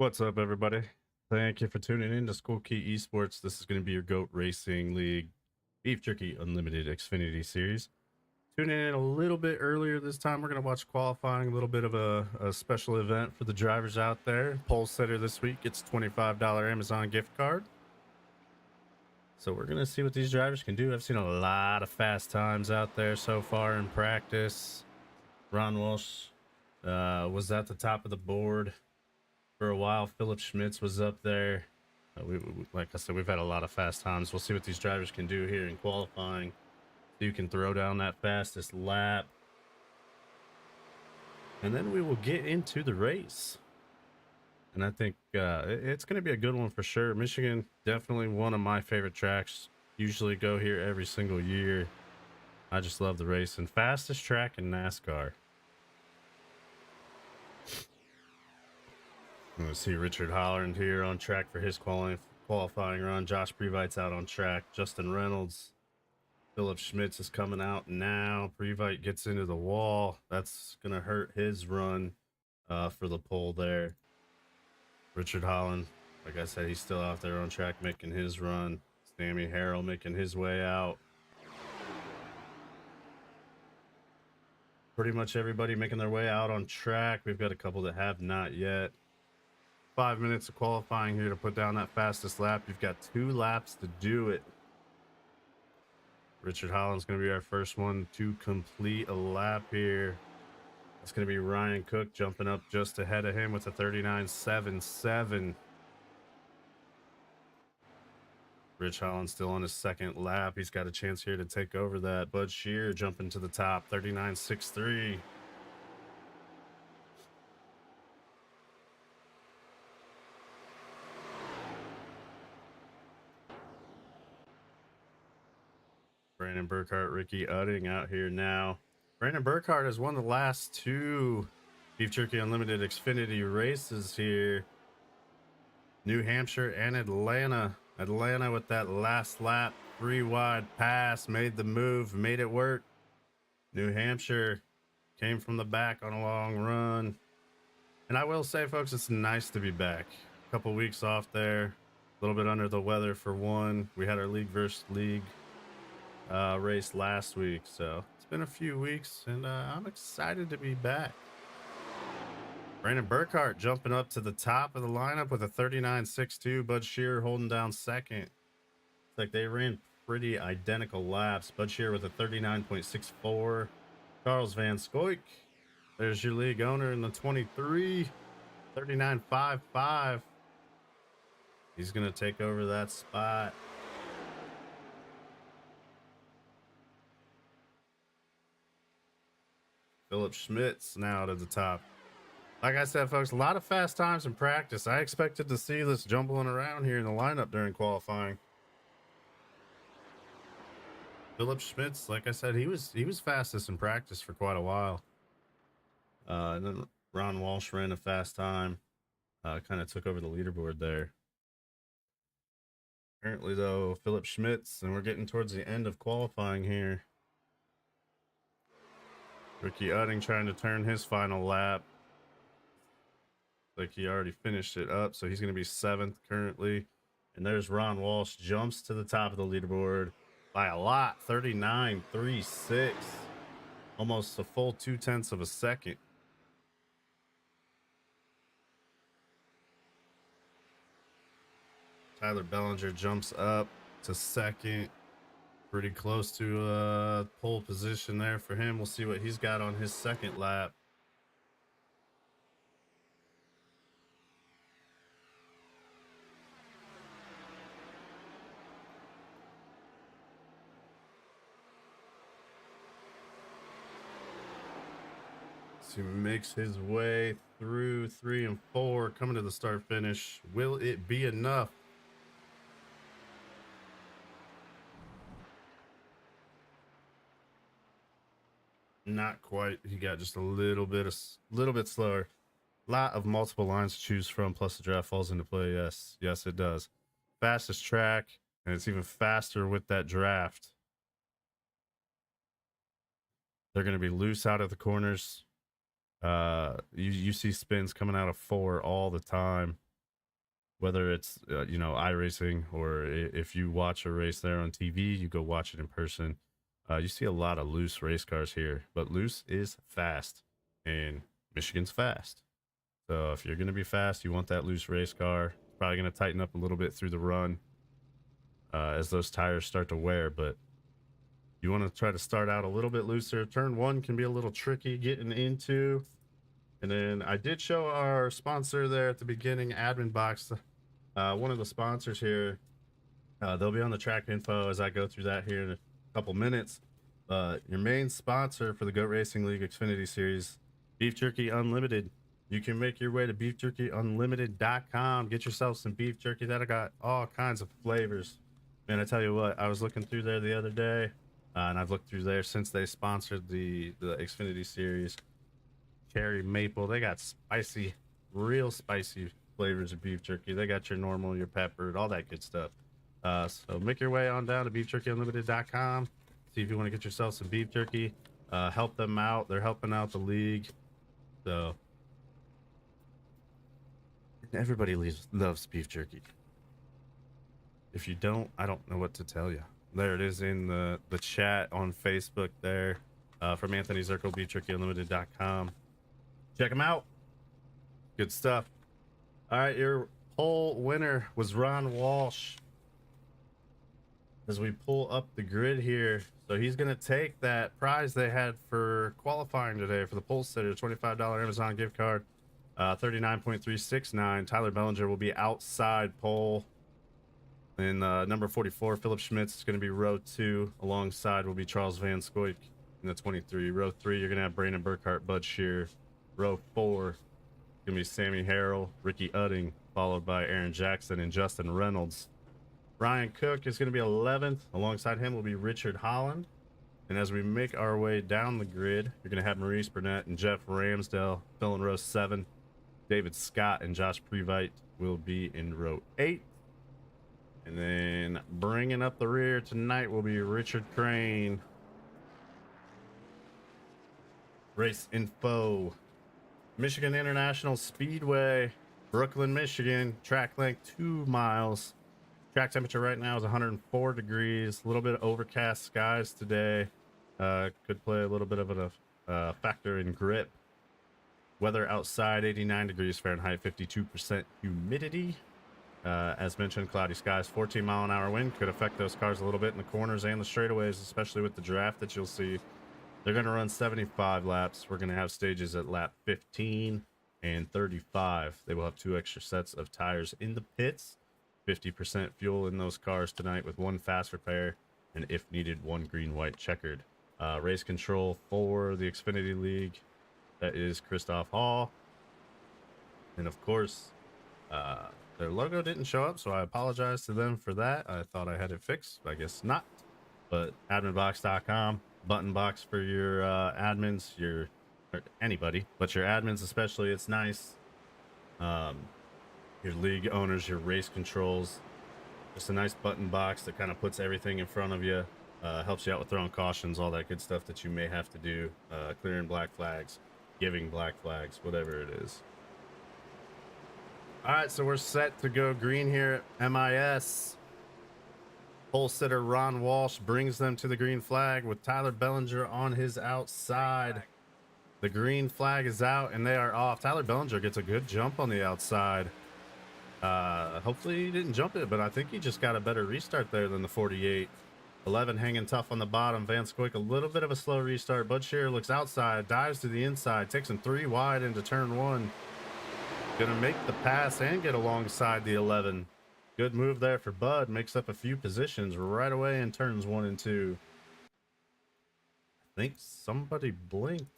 What's up, everybody? Thank you for tuning in to School Key Esports. This is going to be your GOAT Racing League Beef Jerky Unlimited Xfinity Series. Tuning in a little bit earlier this time. We're going to watch qualifying, a little bit of a special event for the drivers out there. Pole setter this week gets a $25 Amazon gift card. So we're going to see what these drivers can do. I've seen a lot of fast times out there so far in practice. Ron Walsh was at the top of the board for a while. Philip Schmitz was up there. Like I said, we've had a lot of fast times. We'll see what these drivers can do here in qualifying. You can throw down that fastest lap, and then we will get into the race. And I think it's going to be a good one for sure. Michigan, definitely one of my favorite tracks. Usually go here every single year. I just love the race. And fastest track in NASCAR. I'm going to see Richard Holland here on track for his qualifying run. Josh Previte's out on track. Justin Reynolds. Philip Schmitz is coming out now. Previte gets into the wall. That's going to hurt his run for the pole there. Richard Holland, like I said, he's still out there on track making his run. Sammy Harrell making his way out. Pretty much everybody making their way out on track. We've got a couple that have not yet. 5 minutes of qualifying here to put down that fastest lap. You've got 2 laps to do it. Richard Holland's going to be our first one to complete a lap here. It's going to be Ryan Cook jumping up just ahead of him with a 39.77. Rich Holland still on his second lap. He's got a chance here to take over that. Bud Shear jumping to the top, 39.63. Brandon Burkhart, Ricky Udding out here now. Brandon Burkhart has won the last 2 Beef Jerky Unlimited Xfinity races here. New Hampshire and Atlanta. Atlanta with that last lap, 3 wide pass, made the move, made it work. New Hampshire came from the back on a long run. And I will say, folks, it's nice to be back. A couple weeks off there, a little bit under the weather for one. We had our league versus league race last week, so it's been a few weeks, and I'm excited to be back. Brandon Burkhart jumping up to the top of the lineup with a 39.62. Bud Shear holding down second. It's like they ran pretty identical laps. Bud Shear with a 39.64. Charles Van Scoik, there's your league owner in the 23, 39.55. He's gonna take over that spot. Philip Schmitz now to the top. Like I said, folks, a lot of fast times in practice. I expected to see this jumbling around here in the lineup during qualifying. Philip Schmitz, like I said, he was fastest in practice for quite a while. And then Ron Walsh ran a fast time. Kind of took over the leaderboard there. Currently, though, Philip Schmitz, and we're getting towards the end of qualifying here. Ricky Udding trying to turn his final lap. Like he already finished it up, so he's going to be 7th currently. And there's Ron Walsh, jumps to the top of the leaderboard by a lot, 39.36. Almost a full 0.2 of a second. Tyler Bellinger jumps up to 2nd. Pretty close to pole position there for him. We'll see what he's got on his 2nd lap. So he makes his way through 3 and 4, coming to the start finish. Will it be enough? Not quite. He got just a little bit slower. Lot of multiple lines to choose from, plus the draft falls into play. Yes, it does. Fastest track, and it's even faster with that draft. They're going to be loose out of the corners. You see spins coming out of 4 all the time. whether it's you know, iRacing, or if you watch a race there on TV, you go watch it in person. You see a lot of loose race cars here, but loose is fast, and Michigan's fast. So if you're going to be fast, you want that loose race car. It's probably going to tighten up a little bit through the run as those tires start to wear, but you want to try to start out a little bit looser. Turn one can be a little tricky getting into. And then I did show our sponsor there at the beginning, AdminBoxx, one of the sponsors here. They'll be on the track info as I go through that here in a couple minutes. Your main sponsor for the GOAT Racing League Xfinity Series, Beef Jerky Unlimited. You can make your way to beefjerkyunlimited.com. Get yourself some beef jerky. That I got all kinds of flavors. Man, I tell you what, I was looking through there the other day, and I've looked through there since they sponsored the Xfinity Series. Cherry maple. They got spicy, real spicy flavors of beef jerky. They got your normal, your peppered, all that good stuff. So make your way on down to beefjerkyunlimited.com. See if you want to get yourself some beef jerky. Help them out. They're helping out the league. So everybody loves beef jerky. If you don't, I don't know what to tell you. There it is in the chat on Facebook there, from Anthony Zirkle, beefjerkyunlimited.com. Check them out. Good stuff. All right, your poll winner was Ron Walsh. As we pull up the grid here, so he's going to take that prize they had for qualifying today for the pole sitter, $25 Amazon gift card, 39.369. Tyler Bellinger will be outside pole. And number 44, Philip Schmitz, is going to be row 2. Alongside will be Charles Van Scoik in the 23. Row 3, you're going to have Brandon Burkhart, Bud Shear. Row 4, going to be Sammy Harrell, Ricky Udding, followed by Aaron Jackson and Justin Reynolds. Ryan Cook is going to be 11th. Alongside him will be Richard Holland. And as we make our way down the grid, you're going to have Maurice Burnett and Jeff Ramsdale filling row 7. David Scott and Josh Previte will be in row 8. And then bringing up the rear tonight will be Richard Crane. Race info. Michigan International Speedway, Brooklyn, Michigan. Track length 2 miles. Track temperature right now is 104 degrees. A little bit of overcast skies today. Could play a little bit of a factor in grip. Weather outside 89 degrees Fahrenheit, 52% humidity. As mentioned, cloudy skies, 14-mile-an-hour wind could affect those cars a little bit in the corners and the straightaways, especially with the draft that you'll see. They're going to run 75 laps. We're going to have stages at lap 15 and 35. They will have 2 extra sets of tires in the pits, 50% fuel in those cars tonight with 1 fast repair, and if needed, 1 green-white checkered. Race control for the Xfinity League, that is Christoph Hall. And of course, their logo didn't show up, so I apologize to them for that. I thought I had it fixed. I guess not. But AdminBoxx.com. Button box for your admins, or anybody, but your admins especially. It's nice. Your league owners, your race controls. Just a nice button box that kind of puts everything in front of you. Helps you out with throwing cautions, all that good stuff that you may have to do. Clearing black flags, giving black flags, whatever it is. All right, so we're set to go green here at MIS. Pole sitter Ron Walsh brings them to the green flag with Tyler Bellinger on his outside. The green flag is out and they are off. Tyler Bellinger gets a good jump on the outside. Hopefully he didn't jump it, but I think he just got a better restart there than the 48. 11 hanging tough on the bottom. Van Scoik a little bit of a slow restart. Bud Shear looks outside, dives to the inside, takes him 3 wide into turn 1. Gonna make the pass and get alongside the 11. Good move there for Bud. Makes up a few positions right away in turns 1 and 2. I think somebody blinked.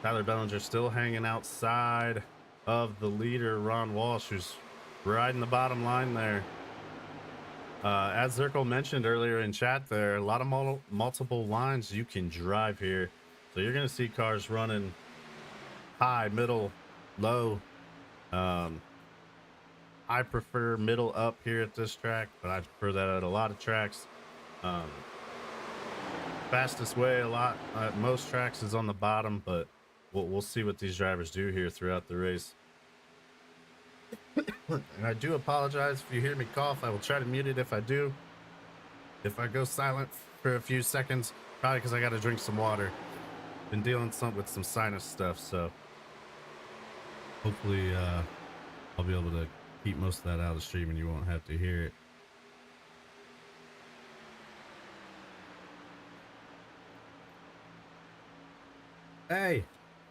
Tyler Bellinger still hanging outside of the leader, Ron Walsh, who's riding the bottom line there. As Zirkle mentioned earlier in chat there, a lot of multiple lines you can drive here. So you're going to see cars running high, middle, low. I prefer middle up here at this track, but I prefer that at a lot of tracks. Fastest way at most tracks is on the bottom, but we'll see what these drivers do here throughout the race. And I do apologize if you hear me cough. I will try to mute it if I do. If I go silent for a few seconds, probably because I got to drink some water. Been dealing with some sinus stuff, so hopefully I'll be able to keep most of that out of the stream and you won't have to hear it. Hey,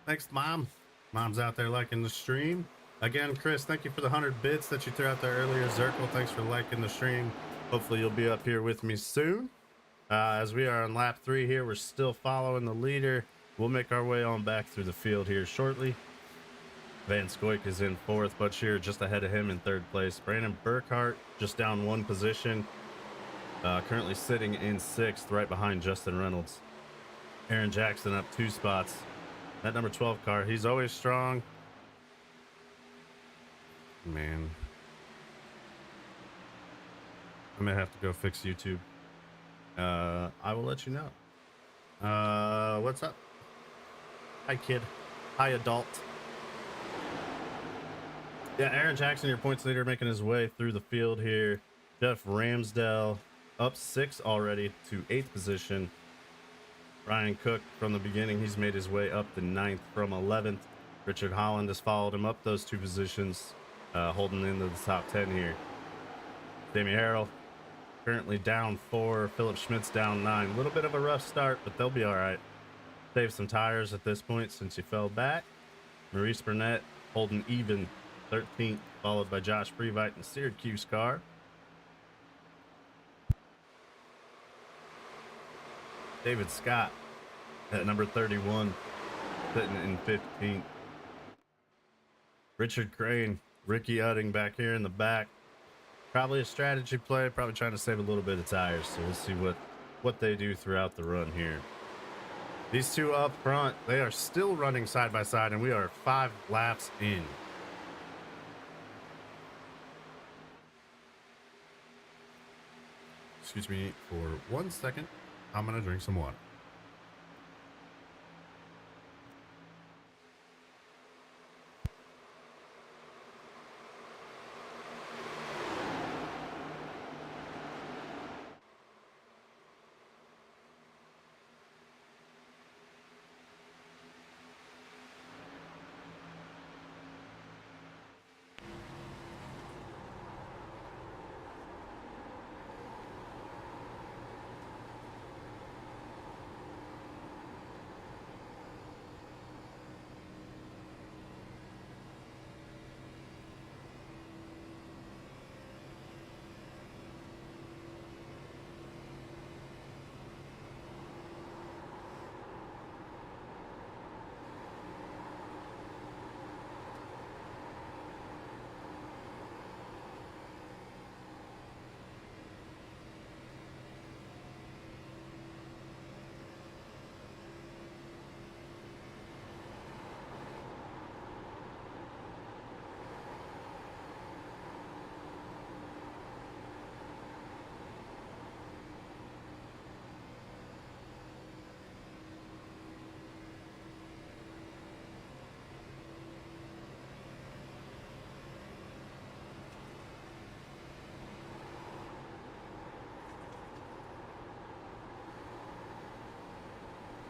thanks, Mom. Mom's out there liking the stream. Again, Chris, thank you for the 100 bits that you threw out there earlier. Zirkle, thanks for liking the stream. Hopefully you'll be up here with me soon. As we are on lap 3 here, we're still following the leader. We'll make our way on back through the field here shortly. Van Scoik is in 4th, Butcher just ahead of him in 3rd place. Brandon Burkhart just down 1 position. Currently sitting in 6th, right behind Justin Reynolds. Aaron Jackson up 2 spots. That number 12 car, he's always strong. Man. I may have to go fix YouTube. I will let you know. What's up? Hi, kid. Hi, adult. Yeah, Aaron Jackson, your points leader, making his way through the field here. Jeff Ramsdale up 6 already to 8th position. Ryan Cook from the beginning, he's made his way up to 9th from 11th. Richard Holland has followed him up those 2 positions, holding into the top 10 here. Jamie Harrell currently down 4. Philip Schmidt's down 9. A little bit of a rough start, but they'll be all right. Save some tires at this point since you fell back. Maurice Burnett holding even 13th, followed by Josh Previte in Syracuse car. David Scott at number 31, sitting in 15th. Richard Crane, Ricky Utting back here in the back. Probably a strategy play, probably trying to save a little bit of tires. So we'll see what they do throughout the run here. These two up front, they are still running side by side, and we are 5 laps in. Excuse me for 1 second. I'm gonna drink some water.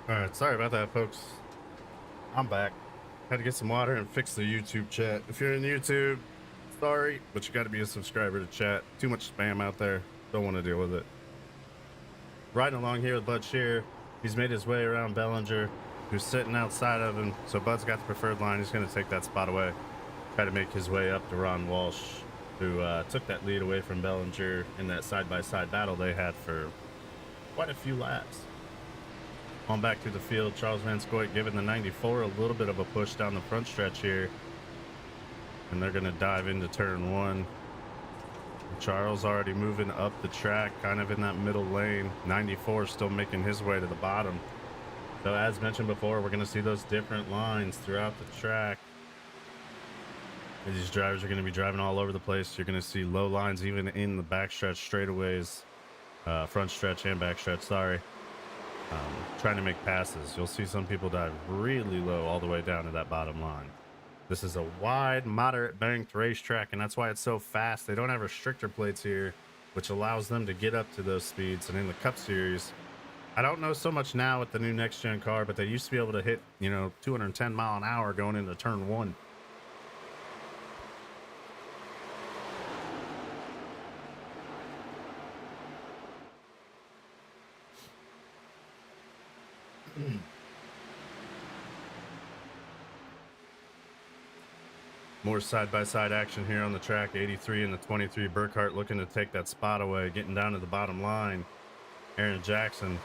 All right, sorry about that, folks. I'm back. Had to get some water and fix the YouTube chat. If you're in YouTube, sorry, but you got to be a subscriber to chat. Too much spam out there. Don't want to deal with it. Riding along here with Bud Shear. He's made his way around Bellinger, who's sitting outside of him. So Bud's got the preferred line. He's going to take that spot away. Try to make his way up to Ron Walsh, who took that lead away from Bellinger in that side-by-side battle they had for quite a few laps. On back to the field, Charles Van Scoik giving the 94 a little bit of a push down the front stretch here. And they're going to dive into turn 1. Charles already moving up the track, kind of in that middle lane. 94 still making his way to the bottom. So as mentioned before, we're going to see those different lines throughout the track. And these drivers are going to be driving all over the place. You're going to see low lines even in the backstretch straightaways, front stretch and backstretch, sorry. Trying to make passes. You'll see some people dive really low all the way down to that bottom line. This is a wide, moderate banked racetrack, and that's why it's so fast. They don't have restrictor plates here, which allows them to get up to those speeds. And in the Cup Series, I don't know so much now with the new next gen car, but they used to be able to hit, 210 mile an hour going into turn one. More side-by-side action here on the track. 83 and the 23 Burkhardt looking to take that spot away, getting down to the bottom line. Aaron Jackson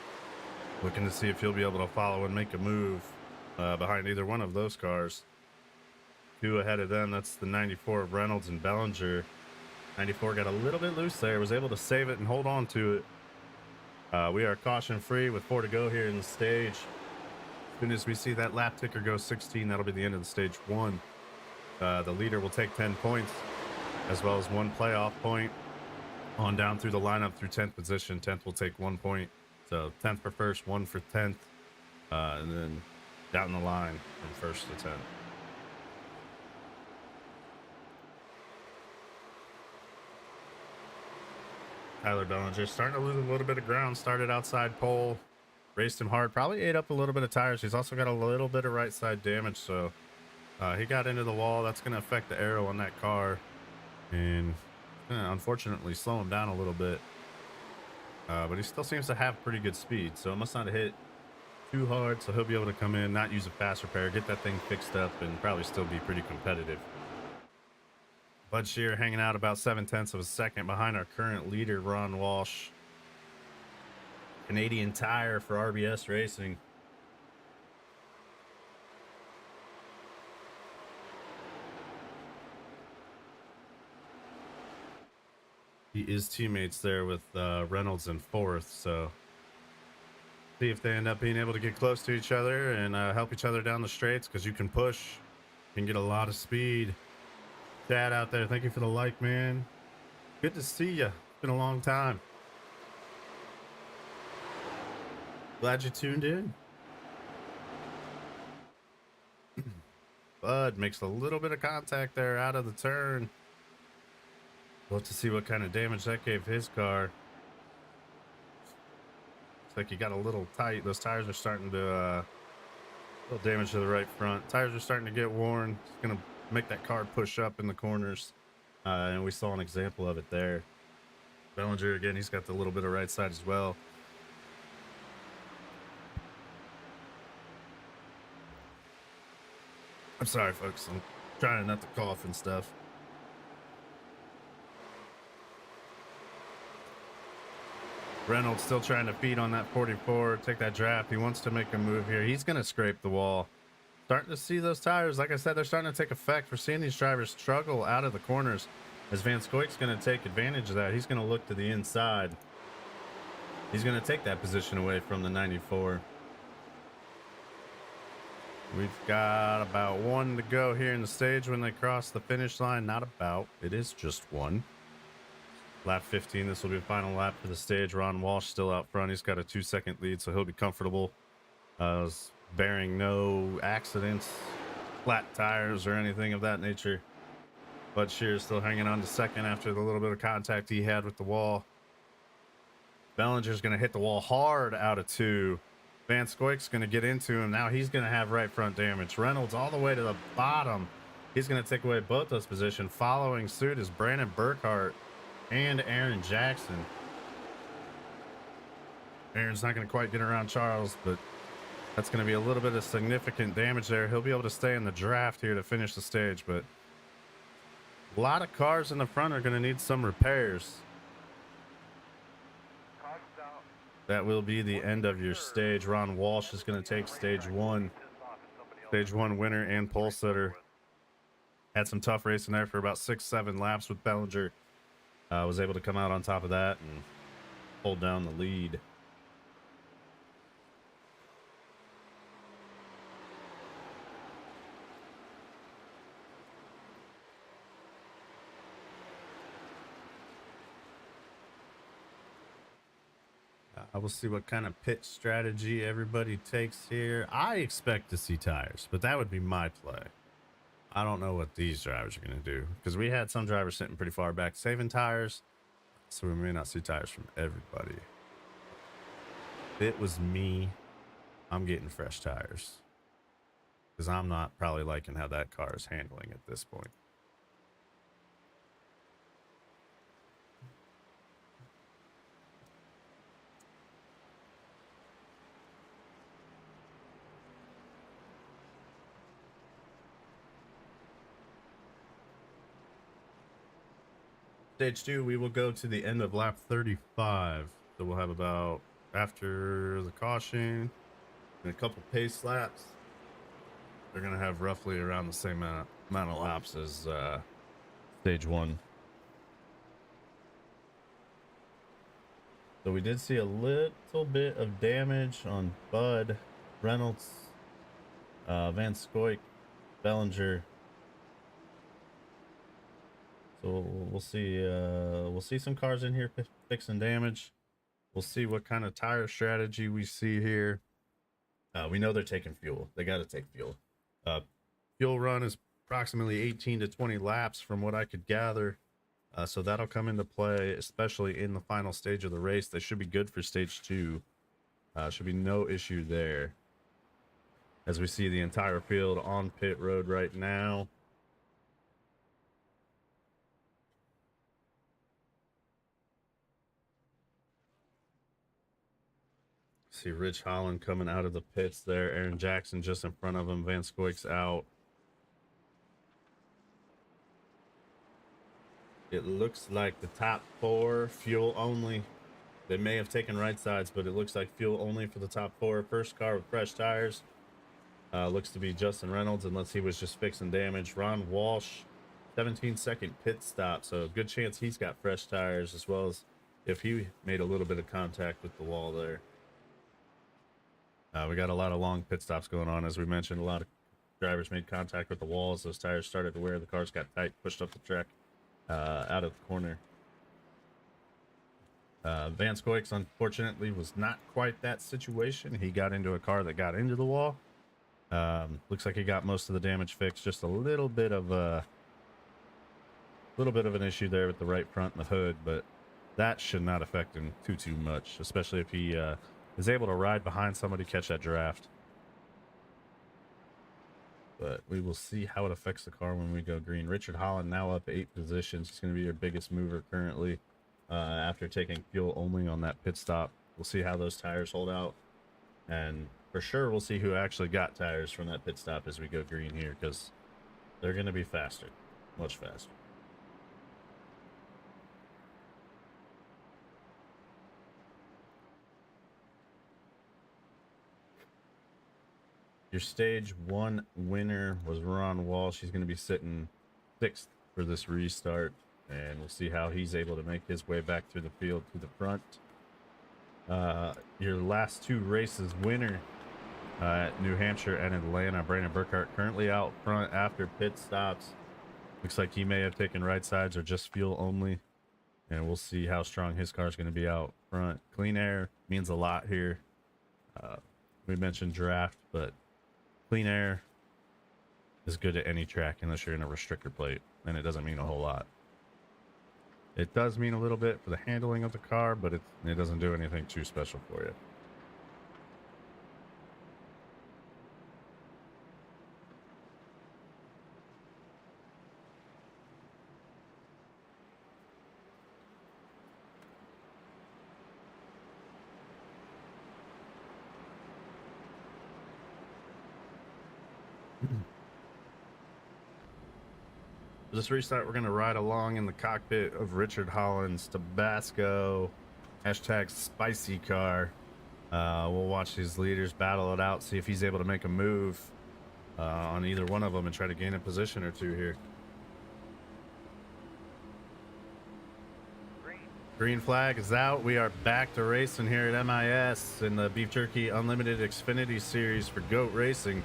looking to see if he'll be able to follow and make a move behind either one of those cars. Two ahead of them, that's the 94 of Reynolds and Bellinger. 94 got a little bit loose there, was able to save it and hold on to it. We are caution free with 4 to go here in the stage. As soon as we see that lap ticker go 16, that'll be the end of the stage 1. The leader will take 10 points, as well as 1 playoff point. On down through the lineup through 10th position. 10th will take 1 point. So 10th for first, 1 for 10th. And then down the line from 1st to 10th. Tyler Bellinger starting to lose a little bit of ground. Started outside pole. Raced him hard. Probably ate up a little bit of tires. He's also got a little bit of right side damage. So he got into the wall. That's going to affect the aero on that car. And unfortunately slow him down a little bit. But he still seems to have pretty good speed. So it must not have hit too hard. So he'll be able to come in, not use a fast repair, get that thing fixed up, and probably still be pretty competitive. Bud Shear hanging out about 0.7 of a second behind our current leader, Ron Walsh. Canadian Tire for RBS Racing. He is teammates there with Reynolds in 4th, so see if they end up being able to get close to each other and help each other down the straights, because you can push, you can get a lot of speed. Chad out there, thank you for the like, man. Good to see you. It's been a long time. Glad you tuned in. Bud makes a little bit of contact there out of the turn. We'll have to see what kind of damage that gave his car. Looks like he got a little tight. Those tires are starting to a little damage to the right front. Tires are starting to get worn. It's gonna make that car push up in the corners, and we saw an example of it there. Bellinger again, he's got the little bit of right side as well. I'm sorry, folks. I'm trying not to cough and stuff. Reynolds still trying to feed on that 44, take that draft. He wants to make a move here. He's going to scrape the wall. Starting to see those tires. Like I said, they're starting to take effect. We're seeing these drivers struggle out of the corners, as Van Scoyk's going to take advantage of that. He's going to look to the inside. He's going to take that position away from the 94. We've got about 1 to go here in the stage when they cross the finish line. Not about, it is just 1. Lap 15, this will be the final lap for the stage. Ron Walsh still out front. He's got a 2-second lead, so he'll be comfortable. Bearing no accidents, flat tires, or anything of that nature. Bud Shear still hanging on to second after the little bit of contact he had with the wall. Bellinger's going to hit the wall hard out of 2. Van Scoyk's going to get into him. Now he's going to have right front damage. Reynolds all the way to the bottom. He's going to take away both those positions. Following suit is Brandon Burkhardt and Aaron Jackson. Aaron's not going to quite get around Charles, but that's going to be a little bit of significant damage there. He'll be able to stay in the draft here to finish the stage, but a lot of cars in the front are going to need some repairs. That will be the end of your stage. Ron Walsh is going to take stage 1. Stage 1 winner and pole sitter. Had some tough racing there for about 6-7 laps with Bellinger. Was able to come out on top of that and hold down the lead. I will see what kind of pit strategy everybody takes here. I expect to see tires, but that would be my play. I don't know what these drivers are going to do, because we had some drivers sitting pretty far back saving tires, so we may not see tires from everybody. If it was me, I'm getting fresh tires, because I'm not probably liking how that car is handling at this point. Stage 2, we will go to the end of lap 35. So we'll have about, after the caution and a couple pace laps, they're going to have roughly around the same amount of laps as stage 1. So we did see a little bit of damage on Bud, Reynolds, Van Scoik, Bellinger. So we'll see some cars in here fixing damage. We'll see what kind of tire strategy we see here. We know they're taking fuel. They got to take fuel. Fuel run is approximately 18 to 20 laps from what I could gather. So that'll come into play, especially in the final stage of the race. They should be good for stage 2. Should be no issue there. As we see the entire field on pit road right now. See Rich Holland coming out of the pits there. Aaron Jackson just in front of him. Van Scoik's out. It looks like the top 4 fuel only. They may have taken right sides, but it looks like fuel only for the top 4. First car with fresh tires looks to be Justin Reynolds, unless he was just fixing damage. Ron Walsh, 17-second pit stop, so good chance he's got fresh tires, as well as if he made a little bit of contact with the wall there. We got a lot of long pit stops going on. As we mentioned, a lot of drivers made contact with the walls. Those tires started to wear. The cars got tight, pushed up the track, out of the corner. Van Scoik's unfortunately was not quite that situation. He got into a car that got into the wall. Looks like he got most of the damage fixed. Just a little bit of an issue there with the right front and the hood, but that should not affect him too much, especially if he is able to ride behind somebody, catch that draft. But we will see how it affects the car when we go green. Richard Holland now up 8 positions. He's going to be your biggest mover currently after taking fuel only on that pit stop. We'll see how those tires hold out. And for sure, we'll see who actually got tires from that pit stop as we go green here, because they're going to be faster, much faster. Your stage 1 winner was Ron Walsh. He's going to be sitting 6th for this restart, and we'll see how he's able to make his way back through the field to the front. Your last 2 races winner at New Hampshire and Atlanta, Brandon Burkhart, currently out front after pit stops. Looks like he may have taken right sides or just fuel only, and we'll see how strong his car is going to be out front. Clean air means a lot here. We mentioned draft, but clean air is good at any track unless you're in a restrictor plate, and it doesn't mean a whole lot. It does mean a little bit for the handling of the car, but it doesn't do anything too special for you. For this restart, we're going to ride along in the cockpit of Richard Holland's Tabasco #spicy car. We'll watch these leaders battle it out, see if he's able to make a move on either one of them and try to gain a position or 2 here. Green flag is out. We are back to racing here at MIS in the Beef Jerky Unlimited Xfinity Series for G.O.A.T Racing.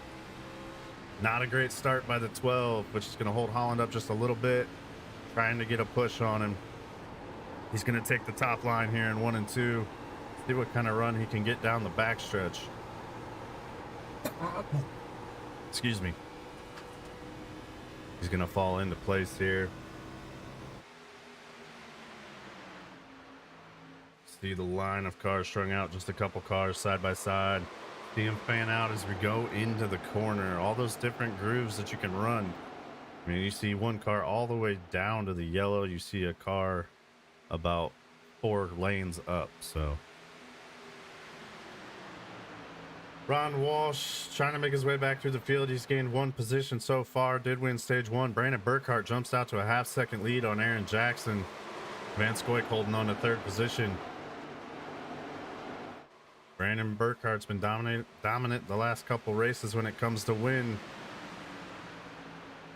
Not a great start by the 12, which is going to hold Holland up just a little bit, trying to get a push on him. He's going to take the top line here in 1 and 2. See what kind of run he can get down the backstretch. Excuse me. He's going to fall into place here. See the line of cars strung out, just a couple cars side by side. See them fan out as we go into the corner. All those different grooves that you can run. I mean, you see one car all the way down to the yellow. You see a car about 4 lanes up. So Ron Walsh trying to make his way back through the field. He's gained 1 position so far. Did win stage 1. Brandon Burkhart jumps out to a half-second lead on Aaron Jackson. Van Scoik holding on to 3rd position. Brandon Burkhart's been dominant the last couple races when it comes to win.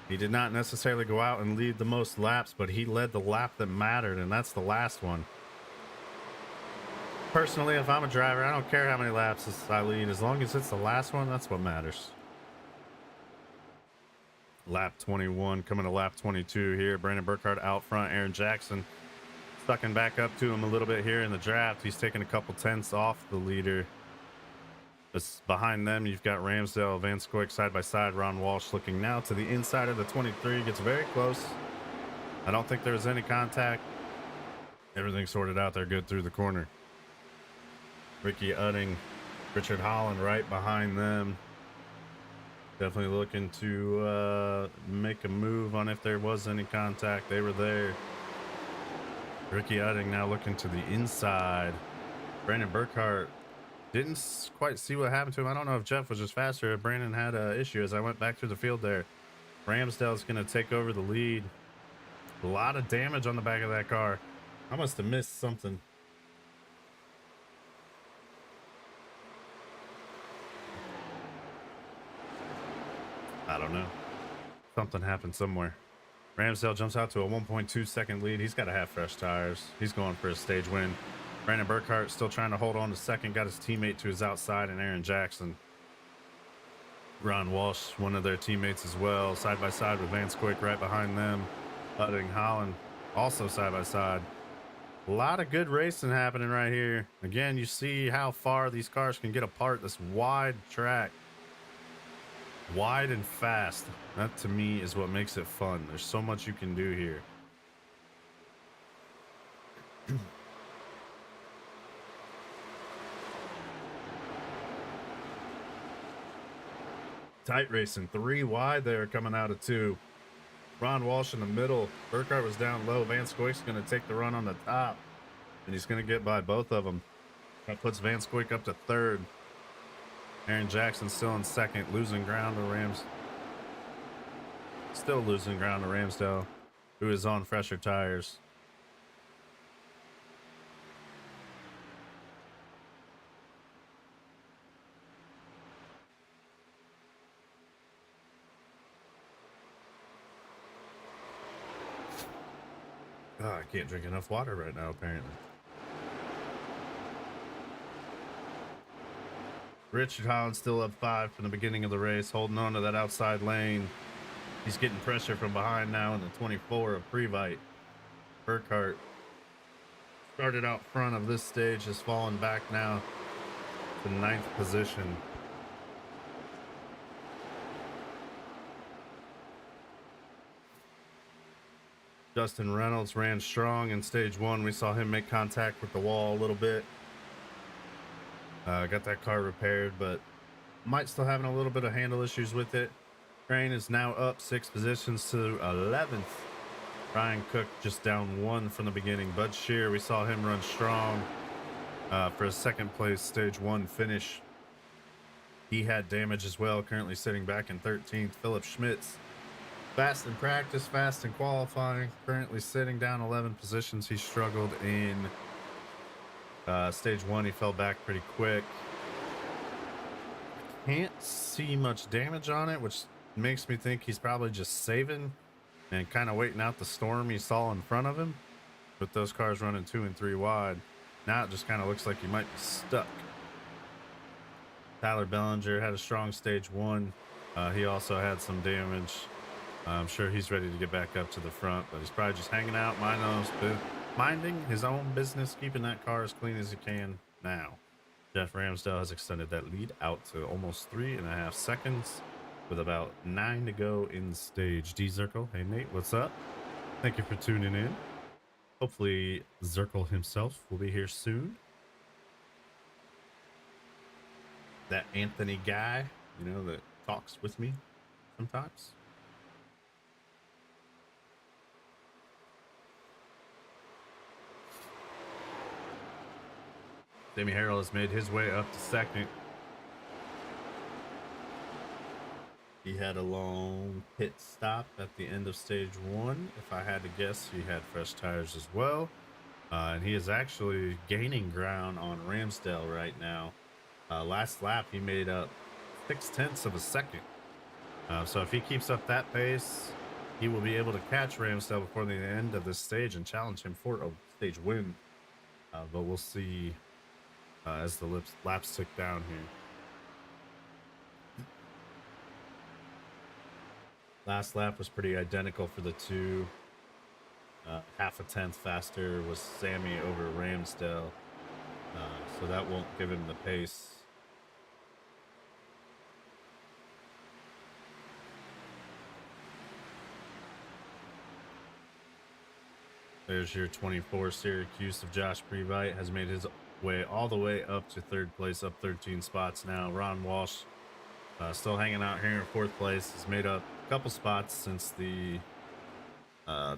He did not necessarily go out and lead the most laps, but he led the lap that mattered, and that's the last one. Personally, if I'm a driver, I don't care how many laps I lead. As long as it's the last one, that's what matters. Lap 21 coming to lap 22 here. Brandon Burkhart out front. Aaron Jackson sucking back up to him a little bit here in the draft. He's taking a couple tenths off the leader. Behind them, you've got Ramsdale, Van Scoik side by side. Ron Walsh looking now to the inside of the 23. Gets very close. I don't think there was any contact. Everything sorted out there good through the corner. Ricky Utting, Richard Holland right behind them. Definitely looking to make a move on if there was any contact. They were there. Ricky Utting now looking to the inside. Brandon Burkhart didn't quite see what happened to him. I don't know if Jeff was just faster. Brandon had an issue as I went back through the field there. Ramsdale's going to take over the lead. A lot of damage on the back of that car. I must have missed something. I don't know. Something happened somewhere. Ramsdale jumps out to a 1.2 second lead. He's got to have fresh tires. He's going for a stage win. Brandon Burkhart still trying to hold on to second. Got his teammate to his outside and Aaron Jackson. Ron Walsh, one of their teammates as well, side by side with Van Scoik right behind them. Utting Holland also side by side. A lot of good racing happening right here. Again, you see how far these cars can get apart. This wide track. Wide and fast. That to me is what makes it fun. There's so much you can do here. Tight racing. 3 wide there coming out of 2. Ron Walsh in the middle. Burkhart was down low. Van Scoik's going to take the run on the top. And he's going to get by both of them. That puts Van Scoik up to 3rd. Aaron Jackson still in 2nd, losing ground to Still losing ground to Ramsdale, who is on fresher tires. Oh, I can't drink enough water right now, apparently. Richard Holland still up 5 from the beginning of the race, holding on to that outside lane. He's getting pressure from behind now in the 24 of Previte. Burkhart started out front of this stage, has fallen back now to 9th position. Justin Reynolds ran strong in stage 1. We saw him make contact with the wall a little bit. Got that car repaired, but might still having a little bit of handle issues with it. Crane is now up 6 positions to 11th. Ryan Cook just down 1 from the beginning. Bud Shear, we saw him run strong for a 2nd place stage 1 finish. He had damage as well, currently sitting back in 13th. Philip Schmitz, fast in practice, fast in qualifying, currently sitting down 11 positions. He struggled in stage 1. He fell back pretty quick. Can't see much damage on it, which makes me think he's probably just saving and kind of waiting out the storm he saw in front of him. With those cars running 2 and 3 wide, now it just kind of looks like he might be stuck. Tyler Bellinger had a strong stage 1. He also had some damage. I'm sure he's ready to get back up to the front, but he's probably just hanging out, minding his own business, keeping that car as clean as he can now. Jeff Ramsdale has extended that lead out to almost 3.5 seconds. with about 9 to go in the stage. D Zirkle, hey Nate, what's up? Thank you for tuning in. Hopefully Zirkle himself will be here soon. That Anthony guy, you know, that talks with me sometimes. Sammy Harrell has made his way up to second. He had a long pit stop at the end of stage 1. If I had to guess, he had fresh tires as well. And he is actually gaining ground on Ramsdale right now. Last lap, he made up 0.6 of a second. So if he keeps up that pace, he will be able to catch Ramsdale before the end of this stage and challenge him for a stage win. But we'll see as the laps tick down here. Last lap was pretty identical for the two. Half a tenth faster was Sammy over Ramsdale. So that won't give him the pace. There's your 24 Syracuse of Josh Previte, has made his way all the way up to third place, up 13 spots now. Ron Walsh still hanging out here in fourth place. He's made up a couple spots since the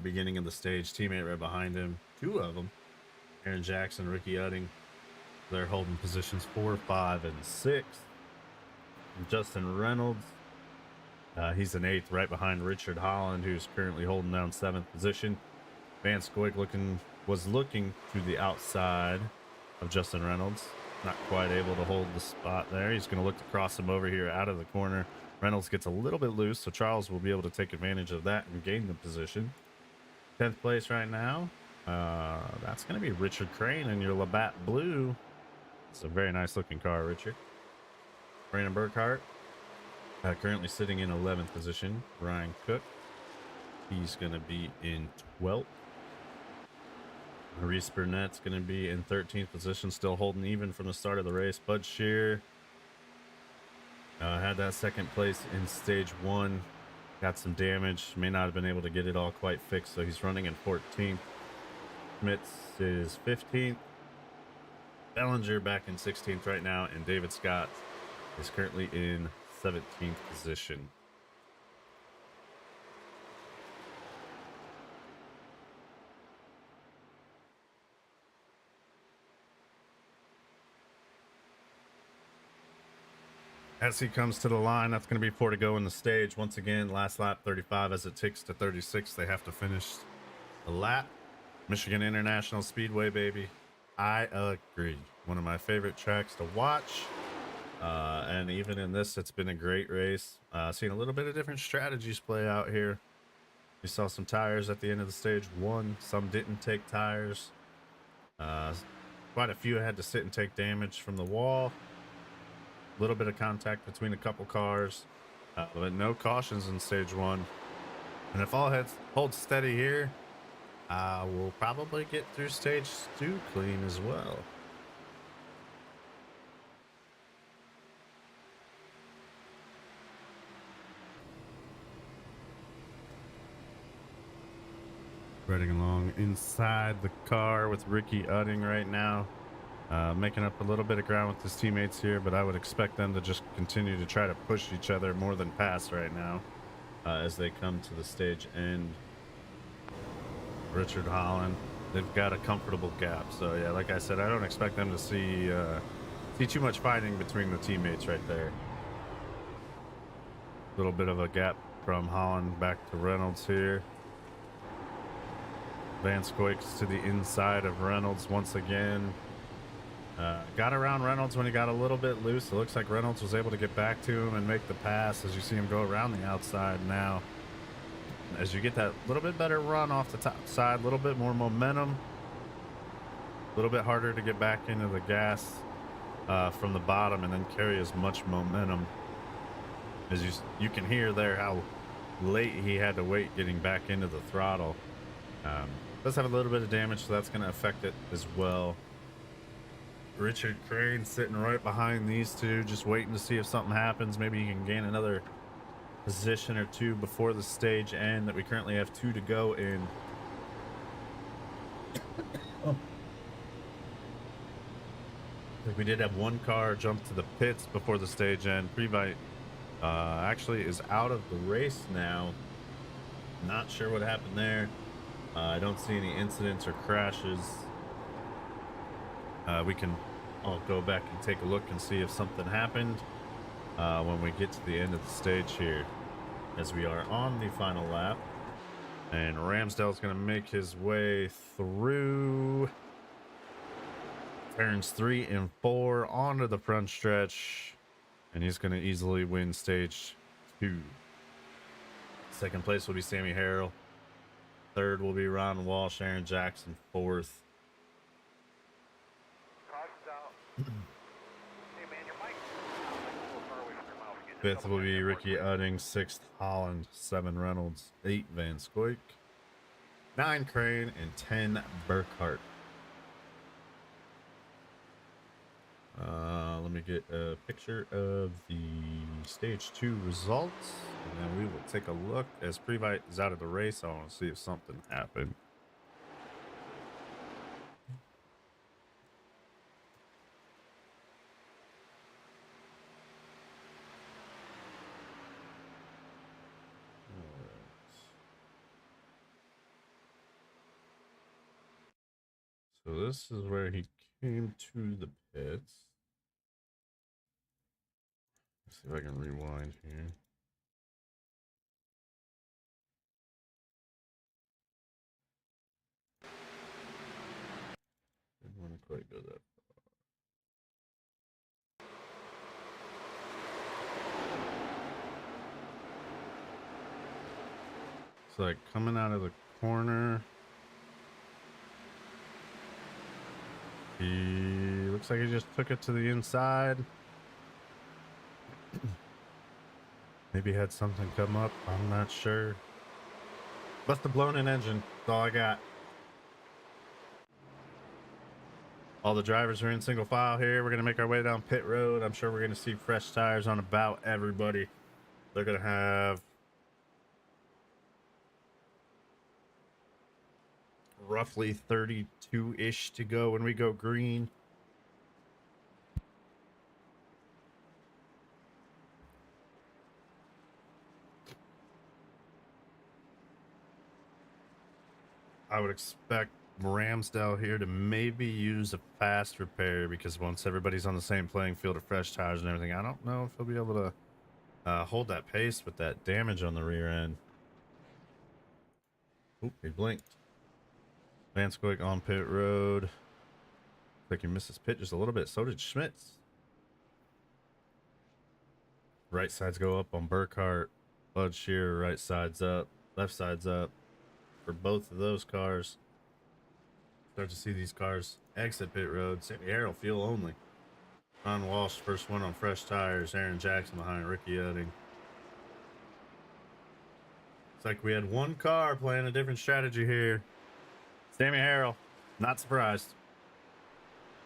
beginning of the stage. Teammate right behind him, two of them. Aaron Jackson, Ricky Utting, they're holding positions 4, 5, and 6. And Justin Reynolds, he's in 8th, right behind Richard Holland, who's currently holding down 7th position. Van Scoik was looking to the outside of Justin Reynolds, not quite able to hold the spot there. He's going to look to cross him over here out of the corner. Reynolds gets a little bit loose, so Charles will be able to take advantage of that and gain the position. 10th place right now. That's going to be Richard Crane in your Labatt Blue. It's a very nice looking car, Richard. Brandon Burkhart, currently sitting in 11th position. Ryan Cook, he's going to be in 12th. Maurice Burnett's going to be in 13th position, still holding even from the start of the race. Bud Shear had that second place in stage 1. Got some damage, may not have been able to get it all quite fixed, so he's running in 14th. Schmitz is 15th. Bellinger back in 16th right now, and David Scott is currently in 17th position. As he comes to the line, that's going to be 4 to go in the stage. Once again, last lap 35 as it ticks to 36. They have to finish the lap. Michigan International Speedway, baby. I agree. One of my favorite tracks to watch. And even in this, it's been a great race. Seen a little bit of different strategies play out here. We saw some tires at the end of the stage 1. Some didn't take tires. Quite a few had to sit and take damage from the wall. A little bit of contact between a couple cars, but no cautions in stage 1. And if all holds steady here, we'll probably get through stage 2 clean as well. Riding along inside the car with Ricky Utting right now. Making up a little bit of ground with his teammates here, but I would expect them to just continue to try to push each other more than pass right now as they come to the stage end. Richard Holland, they've got a comfortable gap. So yeah, like I said, I don't expect them to see too much fighting between the teammates right there. A little bit of a gap from Holland back to Reynolds here. Van Scoik's to the inside of Reynolds once again. Got around Reynolds when he got a little bit loose. It looks like Reynolds was able to get back to him and make the pass as you see him go around the outside now. As you get that little bit better run off the top side, a little bit more momentum, a little bit harder to get back into the gas from the bottom and then carry as much momentum. As you can hear there how late he had to wait getting back into the throttle. Does have a little bit of damage, so that's going to affect it as well. Richard Crane sitting right behind these two, just waiting to see if something happens. Maybe he can gain another position or two before the stage end that we currently have 2 to go in. Oh. Like we did have 1 car jump to the pits before the stage end. Previte actually is out of the race now. Not sure what happened there. I don't see any incidents or crashes. We can I'll go back and take a look and see if something happened when we get to the end of the stage here, as we are on the final lap. And Ramsdale's going to make his way through turns 3 and 4 onto the front stretch, and he's going to easily win stage 2. Second place will be Sammy Harrell. Third will be Ron Walsh, Aaron Jackson. Fourth. Fifth will be Ricky Udding. Sixth, Holland. 7, Reynolds. 8, Van Scoik. 9, Crane. And 10, Burkhart. Let me get a picture of the stage 2 results, and then we will take a look. As Previte is out of the race, I want to see if something happened. So this is where he came to the pits. Let's see if I can rewind here. Didn't want to quite go that far. It's like coming out of the corner. He looks like he just took it to the inside. Maybe had something come up. I'm not sure. Must have blown an engine. That's all I got. All the drivers are in single file here. We're going to make our way down pit road. I'm sure we're going to see fresh tires on about everybody. They're going to have roughly 32-ish to go when we go green. I would expect Ramsdale here to maybe use a fast repair, because once everybody's on the same playing field of fresh tires and everything, I don't know if he'll be able to hold that pace with that damage on the rear end. Oop, he blinked. Van Scoik on pit road. Looks like he missed his pit just a little bit. So did Schmitz. Right sides go up on Burkhart. Bud Shearer, right side's up. Left side's up for both of those cars. Start to see these cars exit pit road. Sammy Harrell, fuel only. Ron Walsh, first one on fresh tires. Aaron Jackson behind Ricky Udding. It's like we had 1 car playing a different strategy here. Sammy Harrell, not surprised.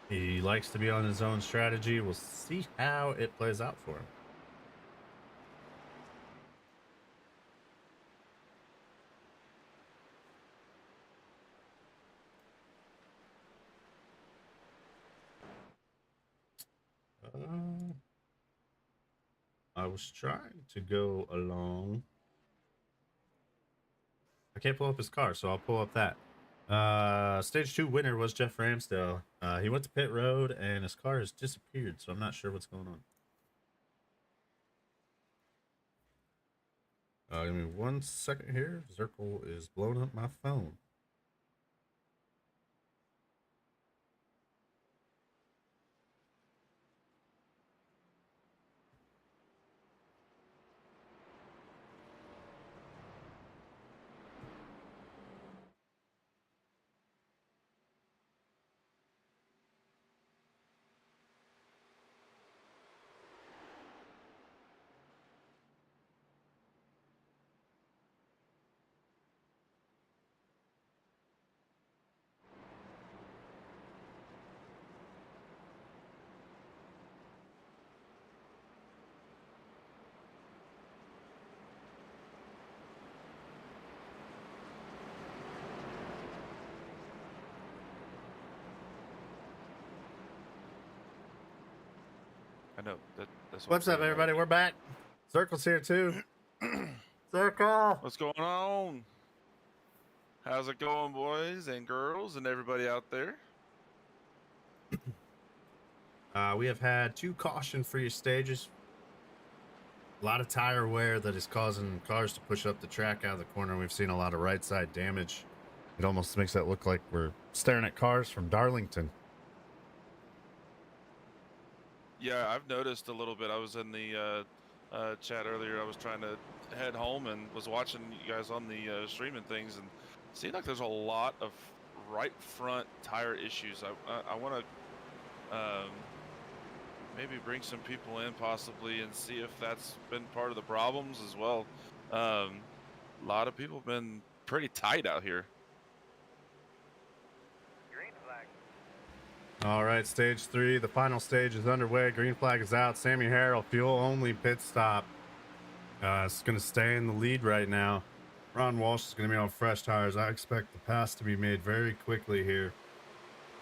He likes to be on his own strategy. We'll see how it plays out for him. I was trying to go along. I can't pull up his car, so I'll pull up that. Stage 2 winner was Jeff Ramsdale. He went to pit road and his car has disappeared, so I'm not sure what's going on. Give me 1 second here. Zirkle is blowing up my phone. no, that's what I'm What's up, saying. everybody? We're back. Circle's here too. Circle. What's going on? How's it going, boys and girls and everybody out there? We have had 2 caution-free stages. A lot of tire wear that is causing cars to push up the track out of the corner. We've seen a lot of right side damage. It almost makes it look like we're staring at cars from Darlington. Yeah, I've noticed a little bit. I was in the chat earlier. I was trying to head home and was watching you guys on the streaming things, and it seemed like there's a lot of right front tire issues. I want to maybe bring some people in possibly and see if that's been part of the problems as well. A lot of people have been pretty tight out here. Green flag. All right, stage 3, the final stage is underway. Green flag is out. Sammy Harrell, fuel only pit stop. It's going to stay in the lead right now. Ron Walsh is going to be on fresh tires. I expect the pass to be made very quickly here,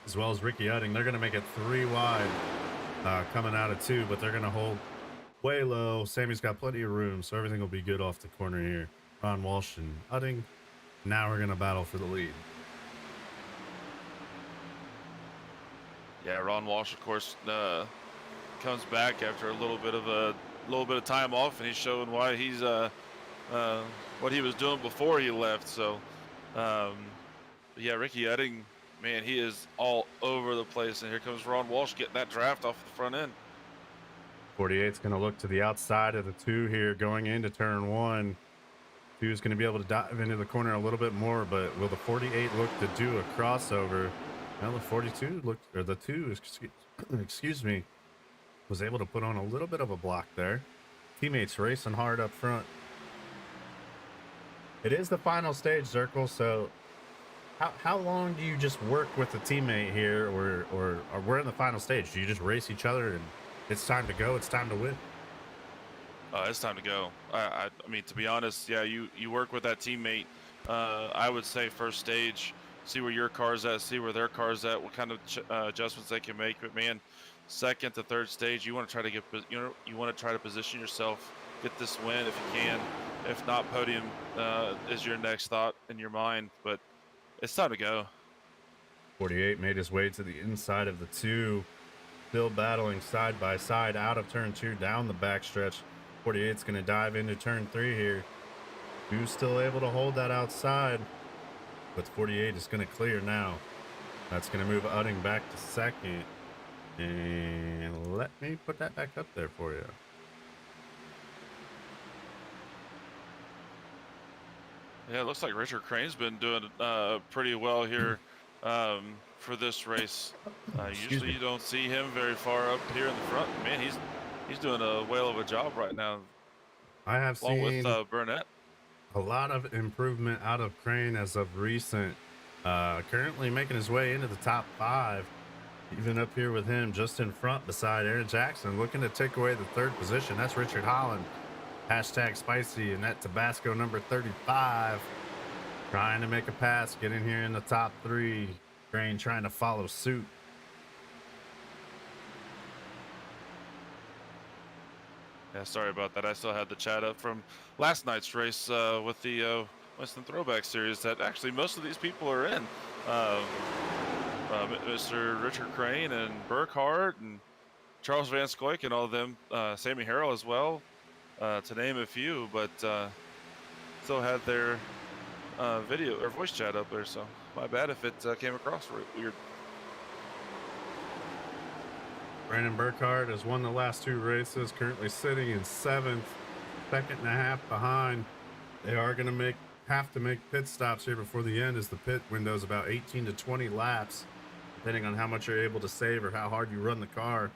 as well as Ricky Udding. They're going to make it 3 wide coming out of 2, but they're going to hold way low. Sammy's got plenty of room, so everything will be good off the corner here. Ron Walsh and Udding. Now we're going to battle for the lead. Yeah, Ron Walsh, of course, comes back after a little bit of time off, and he's showing why he's what he was doing before he left. So, yeah, Ricky Udding, man, he is all over the place, and here comes Ron Walsh getting that draft off the front end. 48's going to look to the outside of the 2 here going into turn 1. 2 is going to be able to dive into the corner a little bit more, but will the 48 look to do a crossover? Well, the 42 looked, or the 2, excuse me, was able to put on a little bit of a block there. Teammates racing hard up front. It is the final stage, Circle, so how long do you just work with a teammate here, or we're in the final stage? Do you just race each other and it's time to go, it's time to win? It's time to go. I mean, to be honest, yeah, you work with that teammate. I would say first stage, see where your car's at, see where their car's at, what kind of adjustments they can make. But man, second to third stage, you want to try to get, you want to try to position yourself, get this win if you can. If not, podium is your next thought in your mind. But it's time to go. 48 made his way to the inside of the 2, still battling side by side out of turn 2 down the backstretch. 48's going to dive into turn 3 here. 2's still able to hold that outside, but 48 is going to clear now. That's going to move Udding back to second. And let me put that back up there for you. Yeah, it looks like Richard Crane's been doing pretty well here for this race. Usually you don't see him very far up here in the front. Man, he's doing a whale of a job right now. I have along seen with Burnett. A lot of improvement out of Crane as of recent. Currently making his way into the top 5. Even up here with him just in front beside Aaron Jackson, looking to take away the 3rd position. That's Richard Holland. Hashtag spicy, and that Tabasco number 35. Trying to make a pass, get in here in the top 3. Crane trying to follow suit. Yeah, sorry about that. I still had the chat up from last night's race with the Winston Throwback Series that actually most of these people are in. Mr. Richard Crane and Burkhart and Charles Van Scoyk and all of them, Sammy Harrell as well, to name a few, but still had their video or voice chat up there, so my bad if it came across weird. Brandon Burkhart has won the last 2 races, currently sitting in 7th, second and a half behind. They are going to have to make pit stops here before the end, as the pit window is about 18 to 20 laps, depending on how much you're able to save or how hard you run the car.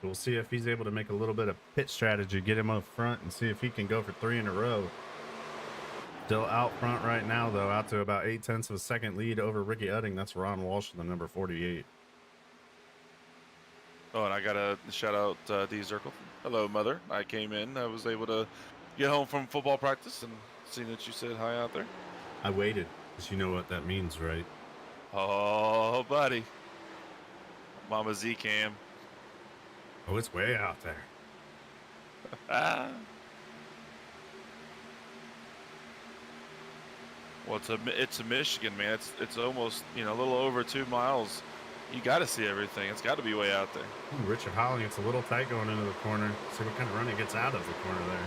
So we'll see if he's able to make a little bit of pit strategy, get him up front, and see if he can go for 3 in a row. Still out front right now, though, out to about 0.8 of a second lead over Ricky Udding. That's Ron Walsh, the number 48. Oh, and I got to shout out D Zirkle. Hello, mother. I came in. I was able to get home from football practice and see that you said hi out there. I waited, because you know what that means, right? Oh, buddy. Mama Z-Cam. Oh, it's way out there. Ah. Well, it's a Michigan, man. It's almost, you know, a little over 2 miles. You got to see everything. It's got to be way out there. Ooh, Richard Holling, it's a little tight going into the corner. See what kind of run he gets out of the corner there.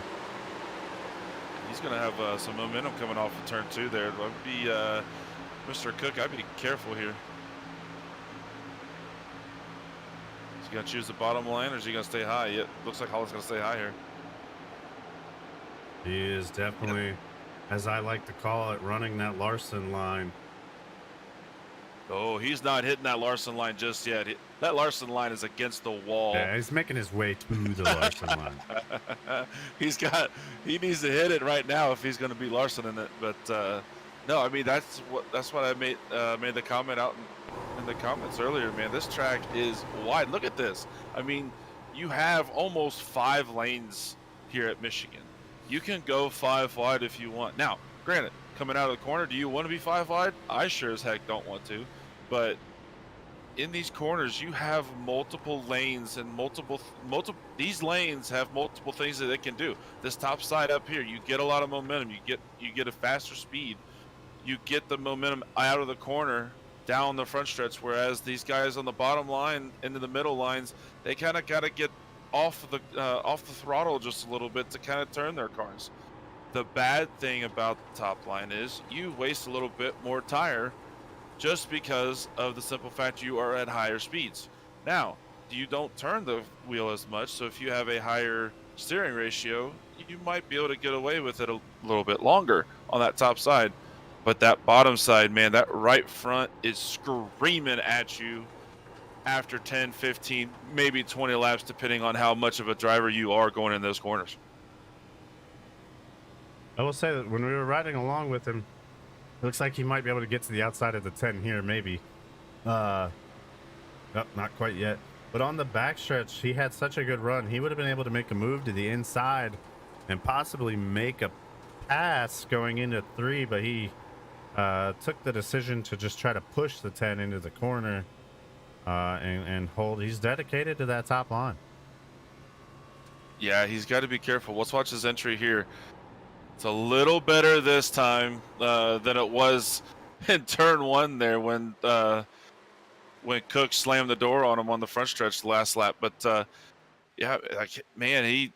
He's going to have some momentum coming off of turn 2 there. I'd be Mr. Cook. I'd be careful here. Is he going to choose the bottom line, or is he going to stay high? Yeah, looks like Holling's going to stay high here. He is definitely, as I like to call it, running that Larson line. Oh, he's not hitting that Larson line just yet. That Larson line is against the wall. Yeah, he's making his way to the Larson line. He needs to hit it right now if he's going to be Larson in it. But no, I mean that's what I made the comment out in the comments earlier. Man, this track is wide. Look at this. I mean, you have almost 5 lanes here at Michigan. You can go 5 wide if you want. Now, granted, coming out of the corner, do you want to be 5 wide? I sure as heck don't want to. But in these corners, you have multiple lanes, and multiple these lanes have multiple things that they can do. This top side up here, you get a lot of momentum. You get a faster speed. You get the momentum out of the corner down the front stretch. Whereas these guys on the bottom line into the middle lines, they kind of got to get off the throttle just a little bit to kind of turn their cars. The bad thing about the top line is you waste a little bit more tire just because of the simple fact you are at higher speeds. Now, you don't turn the wheel as much, so if you have a higher steering ratio, you might be able to get away with it a little bit longer on that top side. But that bottom side, man, that right front is screaming at you after 10, 15, maybe 20 laps, depending on how much of a driver you are going in those corners. I will say that when we were riding along with him, it looks like he might be able to get to the outside of the 10 here, maybe. Not quite yet. But on the backstretch, he had such a good run. He would have been able to make a move to the inside and possibly make a pass going into 3, but he took the decision to just try to push the 10 into the corner and hold. He's dedicated to that top line. Yeah, he's got to be careful. Let's watch his entry here. It's a little better this time than it was in turn 1 there when Cook slammed the door on him on the front stretch the last lap. But yeah, like, man,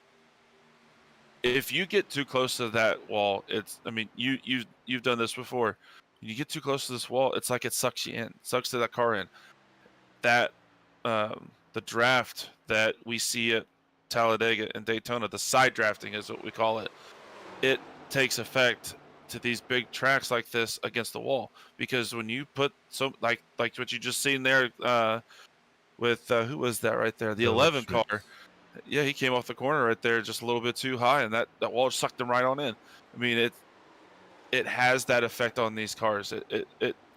if you get too close to that wall, I mean, you've done this before. When you get too close to this wall, it's like it sucks you in, sucks that car in. That the draft that we see at Talladega and Daytona, the side drafting is what we call it. It takes effect to these big tracks like this against the wall, because when you put like what you just seen there with who was that right there, the 11 car. Yeah, he came off the corner right there just a little bit too high, and that wall sucked him right on in. I mean, it has that effect on these cars.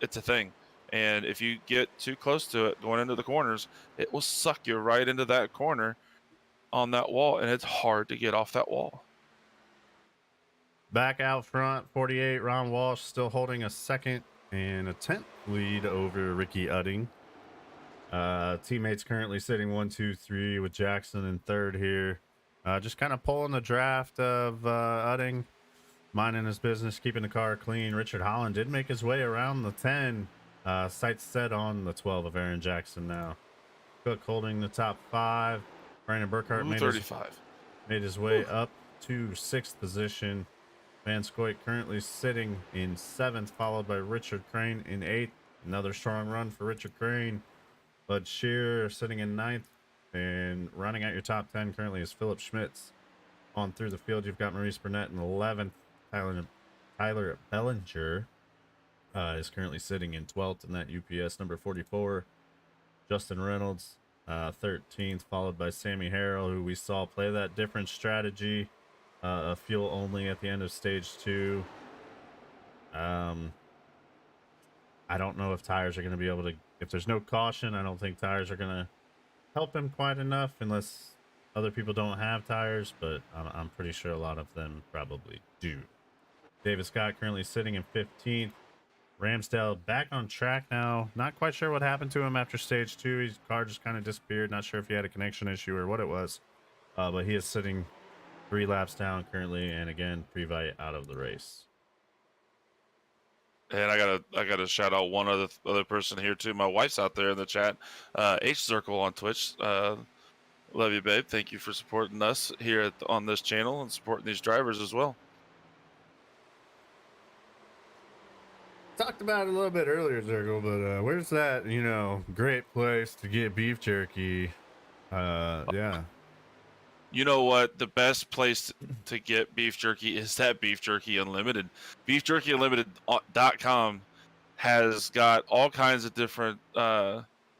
It's a thing, and if you get too close to it going into the corners, it will suck you right into that corner on that wall, and it's hard to get off that wall. Back out front, 48, Ron Walsh still holding a 2nd and a 10th lead over Ricky Udding. Teammates currently sitting 1, 2, 3 with Jackson in 3rd here. Just kind of pulling the draft of Udding, minding his business, keeping the car clean. Richard Holland did make his way around the 10. Sights set on the 12 of Aaron Jackson now. Cook holding the top 5. Brandon Burkhart made his way up to 6th position. Van Scoit currently sitting in 7th, followed by Richard Crane in 8th. Another strong run for Richard Crane. Bud Shearer sitting in 9th. And running out your top 10 currently is Philip Schmitz. On through the field, you've got Maurice Burnett in 11th. Tyler Bellinger is currently sitting in 12th in that UPS number 44. Justin Reynolds, 13th, followed by Sammy Harrell, who we saw play that different strategy. Fuel only at the end of stage 2. I don't know if tires are going to be able to, if there's no caution, I don't think tires are going to help him quite enough unless other people don't have tires, but I'm pretty sure a lot of them probably do. David Scott currently sitting in 15th. Ramsdale back on track now. Not quite sure what happened to him after stage 2. His car just kind of disappeared. Not sure if he had a connection issue or what it was. But he is sitting 3 laps down currently, and again, Previte out of the race. And I gotta shout out one other person here too. My wife's out there in the chat. H Circle on Twitch. Love you, babe. Thank you for supporting us here on this channel and supporting these drivers as well. Talked about it a little bit earlier, Zergle, but where's that, great place to get beef jerky? Yeah. You know what? The best place to get beef jerky is that Beef Jerky Unlimited. BeefJerkyUnlimited.com has got all kinds of different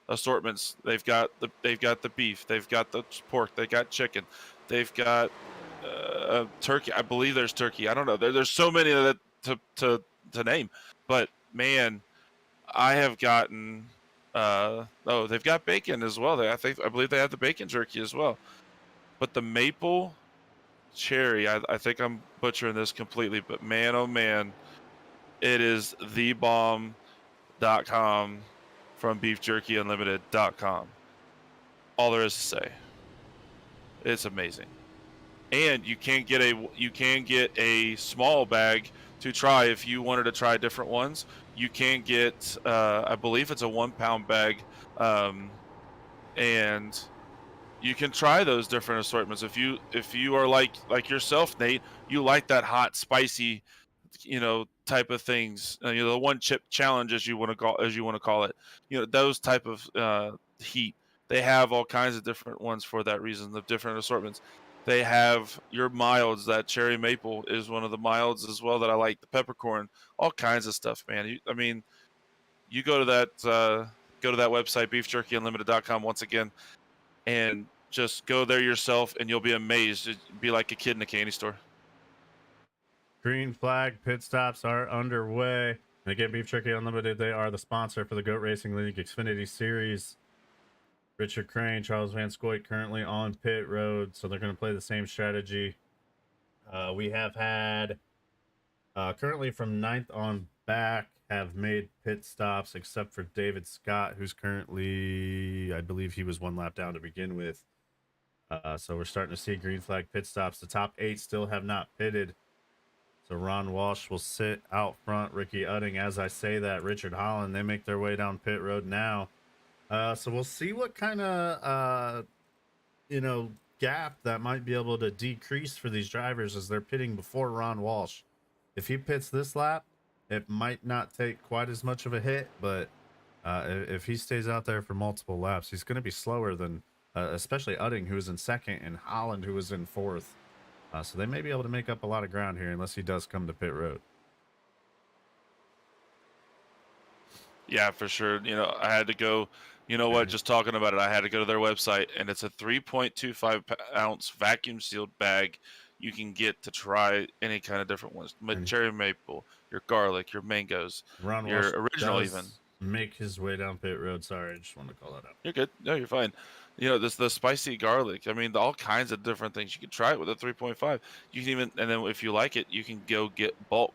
assortments. They've got the beef, they've got the pork, they got chicken, they've got turkey. I believe there's turkey. I don't know. There's so many of that to name. But man, I have gotten they've got bacon as well. I believe they have the bacon jerky as well. But the maple cherry, I think I'm butchering this completely, but man, oh man, it is thebomb.com from beefjerkyunlimited.com. All there is to say. It's amazing. And you can get a small bag to try if you wanted to try different ones. You can get I believe it's a 1 pound bag, and you can try those different assortments. If you are like yourself, Nate, you like that hot, spicy, type of things. The one chip challenge, as you want to call it. Those type of heat. They have all kinds of different ones for that reason. The different assortments. They have your milds. That cherry maple is one of the milds as well that I like. The peppercorn, all kinds of stuff, man. You go to that website, beefjerkyunlimited.com, once again, and just go there yourself, and you'll be amazed. It'd be like a kid in a candy store. Green flag pit stops are underway. And again, Beef Jerky Unlimited, they are the sponsor for the GOAT Racing League Xfinity Series. Richard Crane, Charles Van Scoit currently on pit road, so they're going to play the same strategy. We have had, currently from 9th on back, have made pit stops, except for David Scott, who's currently, I believe he was 1 lap down to begin with. So we're starting to see green flag pit stops. The top 8 still have not pitted. So Ron Walsh will sit out front. Ricky Udding, as I say that, Richard Holland, they make their way down pit road now. So we'll see what kind of, gap that might be able to decrease for these drivers as they're pitting before Ron Walsh. If he pits this lap, it might not take quite as much of a hit, but if he stays out there for multiple laps, he's going to be slower than, especially Udding, who was in 2nd, and Holland, who was in 4th. So they may be able to make up a lot of ground here unless he does come to pit road. Yeah, for sure. I had to go, what, just talking about it, I had to go to their website, and it's a 3.25 ounce vacuum sealed bag you can get to try any kind of different ones. Cherry maple, your garlic, your mangoes, Ron your Walsh original does even. make his way down pit road. Sorry, I just want to call that out. You're good. No, you're fine. The spicy garlic. I mean, all kinds of different things. You can try it with a 3.5. You can even, and then if you like it, you can go get bulk.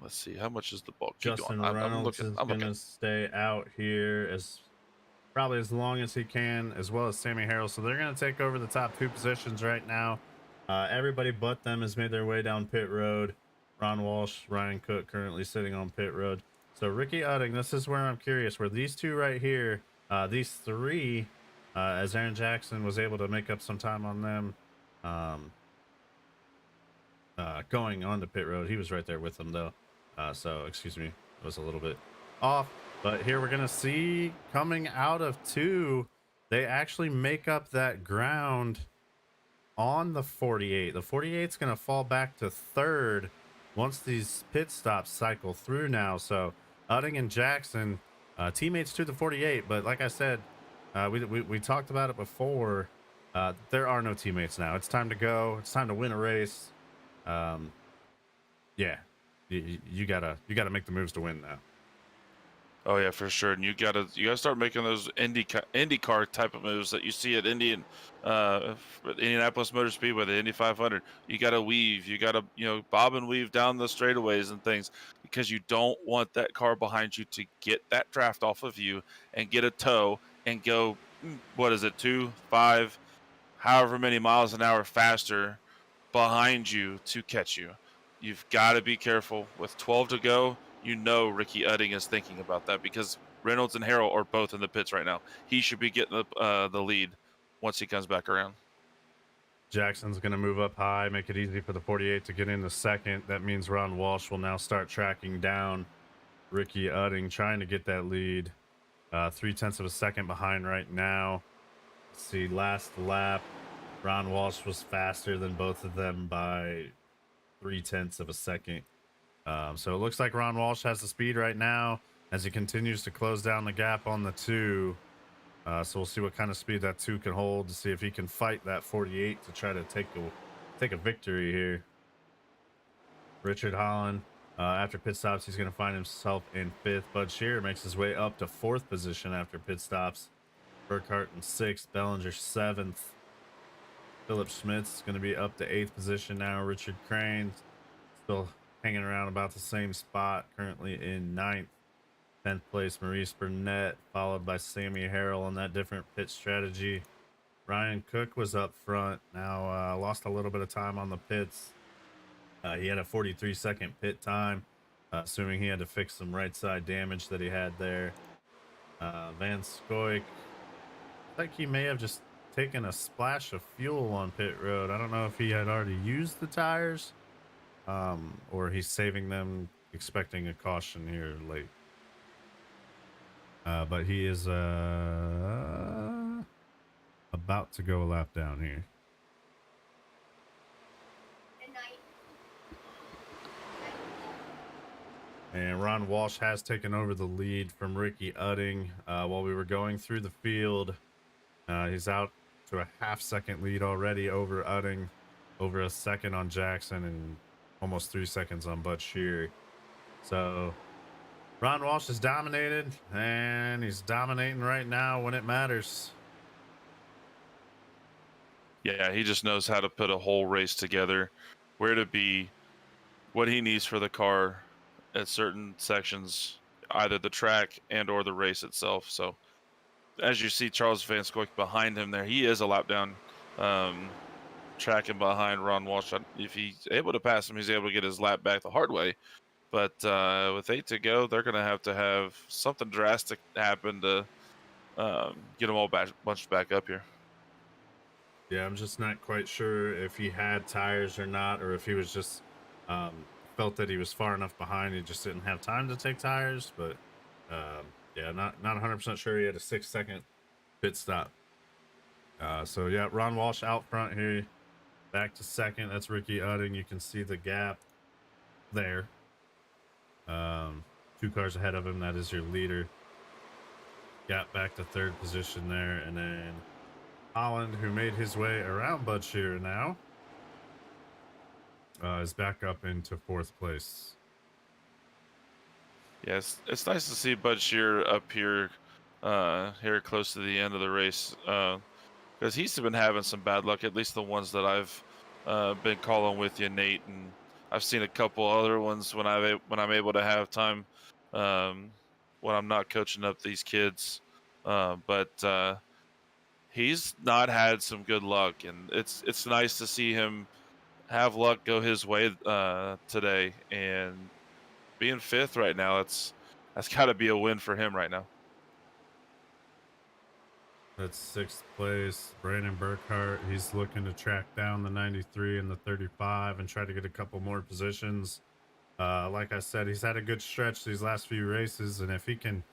Let's see, how much is the bulk? Keep Justin going. Reynolds is going to stay out here probably as long as he can, as well as Sammy Harrell. So they're going to take over the top 2 positions right now. Everybody but them has made their way down pit road. Ron Walsh, Ryan Cook currently sitting on pit road. So Ricky Udding, this is where I'm curious, where these 2 right here, these 3, as Aaron Jackson was able to make up some time on them, going on to pit road. He was right there with them, though. So, excuse me, it was a little bit off. But here we're going to see, coming out of 2, they actually make up that ground on the 48. The 48's going to fall back to 3rd once these pit stops cycle through now. So Udding and Jackson, teammates to the 48, but like I said, we talked about it before. There are no teammates now. It's time to go. It's time to win a race. Yeah, you gotta make the moves to win now. Oh yeah, for sure. And you gotta start making those IndyCar type of moves that you see at Indianapolis Motor Speedway, the Indy 500. You gotta weave, you gotta bob and weave down the straightaways and things because you don't want that car behind you to get that draft off of you and get a tow and go what is it 2, 5, however many miles an hour faster behind you to catch you. You've got to be careful. With 12 to go, Ricky Udding is thinking about that because Reynolds and Harrell are both in the pits right now. He should be getting the lead once he comes back around. Jackson's going to move up high, make it easy for the 48 to get into second. That means Ron Walsh will now start tracking down Ricky Udding, trying to get that lead. 0.3 of a second behind right now. Let's see, last lap, Ron Walsh was faster than both of them by 0.3 of a second. So it looks like Ron Walsh has the speed right now as he continues to close down the gap on the 2. So we'll see what kind of speed that 2 can hold to see if he can fight that 48 to try to take a victory here. Richard Holland, after pit stops, he's going to find himself in 5th. Bud Shearer makes his way up to 4th position after pit stops. Burkhart in 6th, Bellinger 7th. Philip Schmitz is going to be up to 8th position now. Richard Crane still hanging around about the same spot, currently in 9th. 10th place, Maurice Burnett, followed by Sammy Harrell on that different pit strategy. Ryan Cook was up front. Now lost a little bit of time on the pits. He had a 43-second pit time, assuming he had to fix some right side damage that he had there. Van Scoik, like he may have just taken a splash of fuel on pit road. I don't know if he had already used the tires, or he's saving them, expecting a caution here late. But he is about to go a lap down here. And Ron Walsh has taken over the lead from Ricky Udding. While we were going through the field, he's out to a half-second lead already over Udding, over a second on Jackson, and almost 3 seconds on Bud Shearer. So Ron Walsh is dominated, and he's dominating right now when it matters. Yeah, he just knows how to put a whole race together, where to be, what he needs for the car at certain sections, either the track and or the race itself. So as you see Charles Van Scoik behind him there, he is a lap down, tracking behind Ron Walsh. If he's able to pass him, he's able to get his lap back the hard way. But with 8 to go, they're going to have something drastic happen to get them all bunched back up here. Yeah, I'm just not quite sure if he had tires or not, or if he was just felt that he was far enough behind. He just didn't have time to take tires. But yeah, not 100% sure. He had a 6-second pit stop. So yeah, Ron Walsh out front here, back to second. That's Ricky Udding. You can see the gap there. 2 cars ahead of him. That is your leader. Got back to 3rd position there, and then Holland, who made his way around Bud Shearer now, is back up into 4th place. Yes, it's nice to see Bud Shearer up here, here close to the end of the race, because he's been having some bad luck. At least the ones that I've been calling with you, Nate, and I've seen a couple other ones when I'm able to have time, when I'm not coaching up these kids, but he's not had some good luck, and it's nice to see him have luck go his way today, and being 5th right now, that's got to be a win for him right now. That's 6th place. Brandon Burkhart, he's looking to track down the 93 and the 35 and try to get a couple more positions. Like I said, he's had a good stretch these last few races, and if he can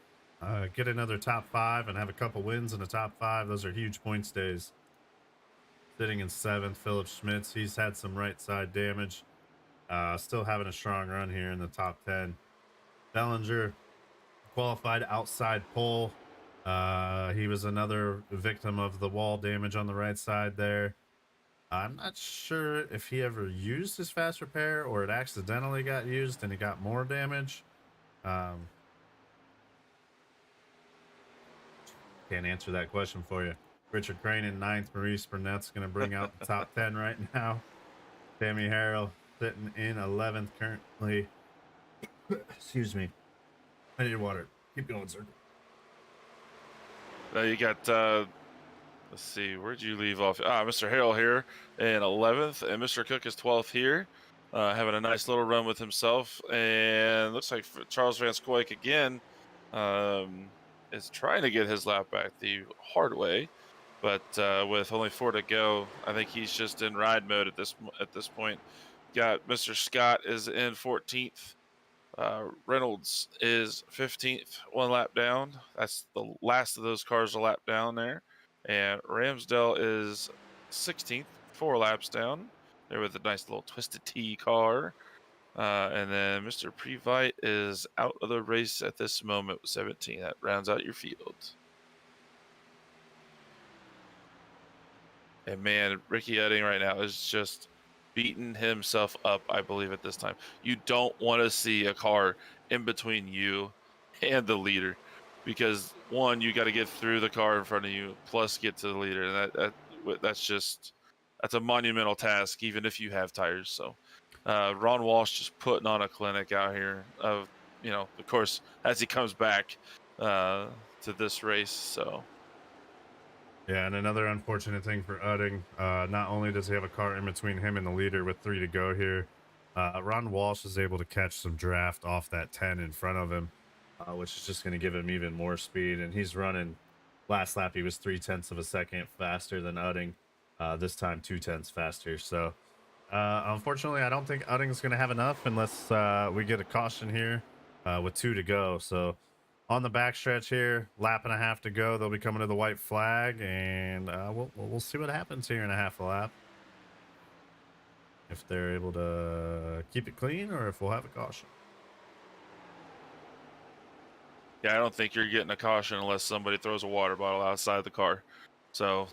get another top 5 and have a couple wins in the top 5, those are huge points days. Sitting in 7th, Philip Schmitz, he's had some right side damage. Still having a strong run here in the top 10. Bellinger qualified outside pole. He was another victim of the wall damage on the right side there. I'm not sure if he ever used his fast repair or it accidentally got used and he got more damage. Can't answer that question for you. Richard Crane in ninth. Maurice Burnett's going to bring out the top 10 right now. Sammy Harrell sitting in 11th currently. Excuse me. I need water. Keep going, sir. Now you got, let's see, where'd you leave off? Mr. Harrell here in 11th, and Mr. Cook is 12th here, having a nice little run with himself. And looks like Charles Van Scoyk again is trying to get his lap back the hard way, but with only 4 to go, I think he's just in ride mode at this point. Got Mr. Scott is in 14th. Reynolds is 15th, 1 lap down. That's the last of those cars a lap down there. And Ramsdale is 16th, 4 laps down. There with a nice little Twisted T car. And then Mr. Previte is out of the race at this moment with 17. That rounds out your field. And man, Ricky Edding right now is just beating himself up, I believe, at this time. You don't want to see a car in between you and the leader, because one, you got to get through the car in front of you, plus get to the leader, and that's a monumental task, even if you have tires. So Ron Walsh just putting on a clinic out here of course, as he comes back to this race. So Yeah, and another unfortunate thing for Udding, not only does he have a car in between him and the leader with 3 to go here, Ron Walsh is able to catch some draft off that 10 in front of him, which is just going to give him even more speed. And he's running, last lap he was 0.3 of a second faster than Udding, this time 0.2 faster. So unfortunately, I don't think Udding's going to have enough unless we get a caution here with 2 to go. So on the backstretch here, lap and a half to go, they'll be coming to the white flag, and we'll see what happens here in a half a lap. If they're able to keep it clean or if we'll have a caution. Yeah, I don't think you're getting a caution unless somebody throws a water bottle outside the car. So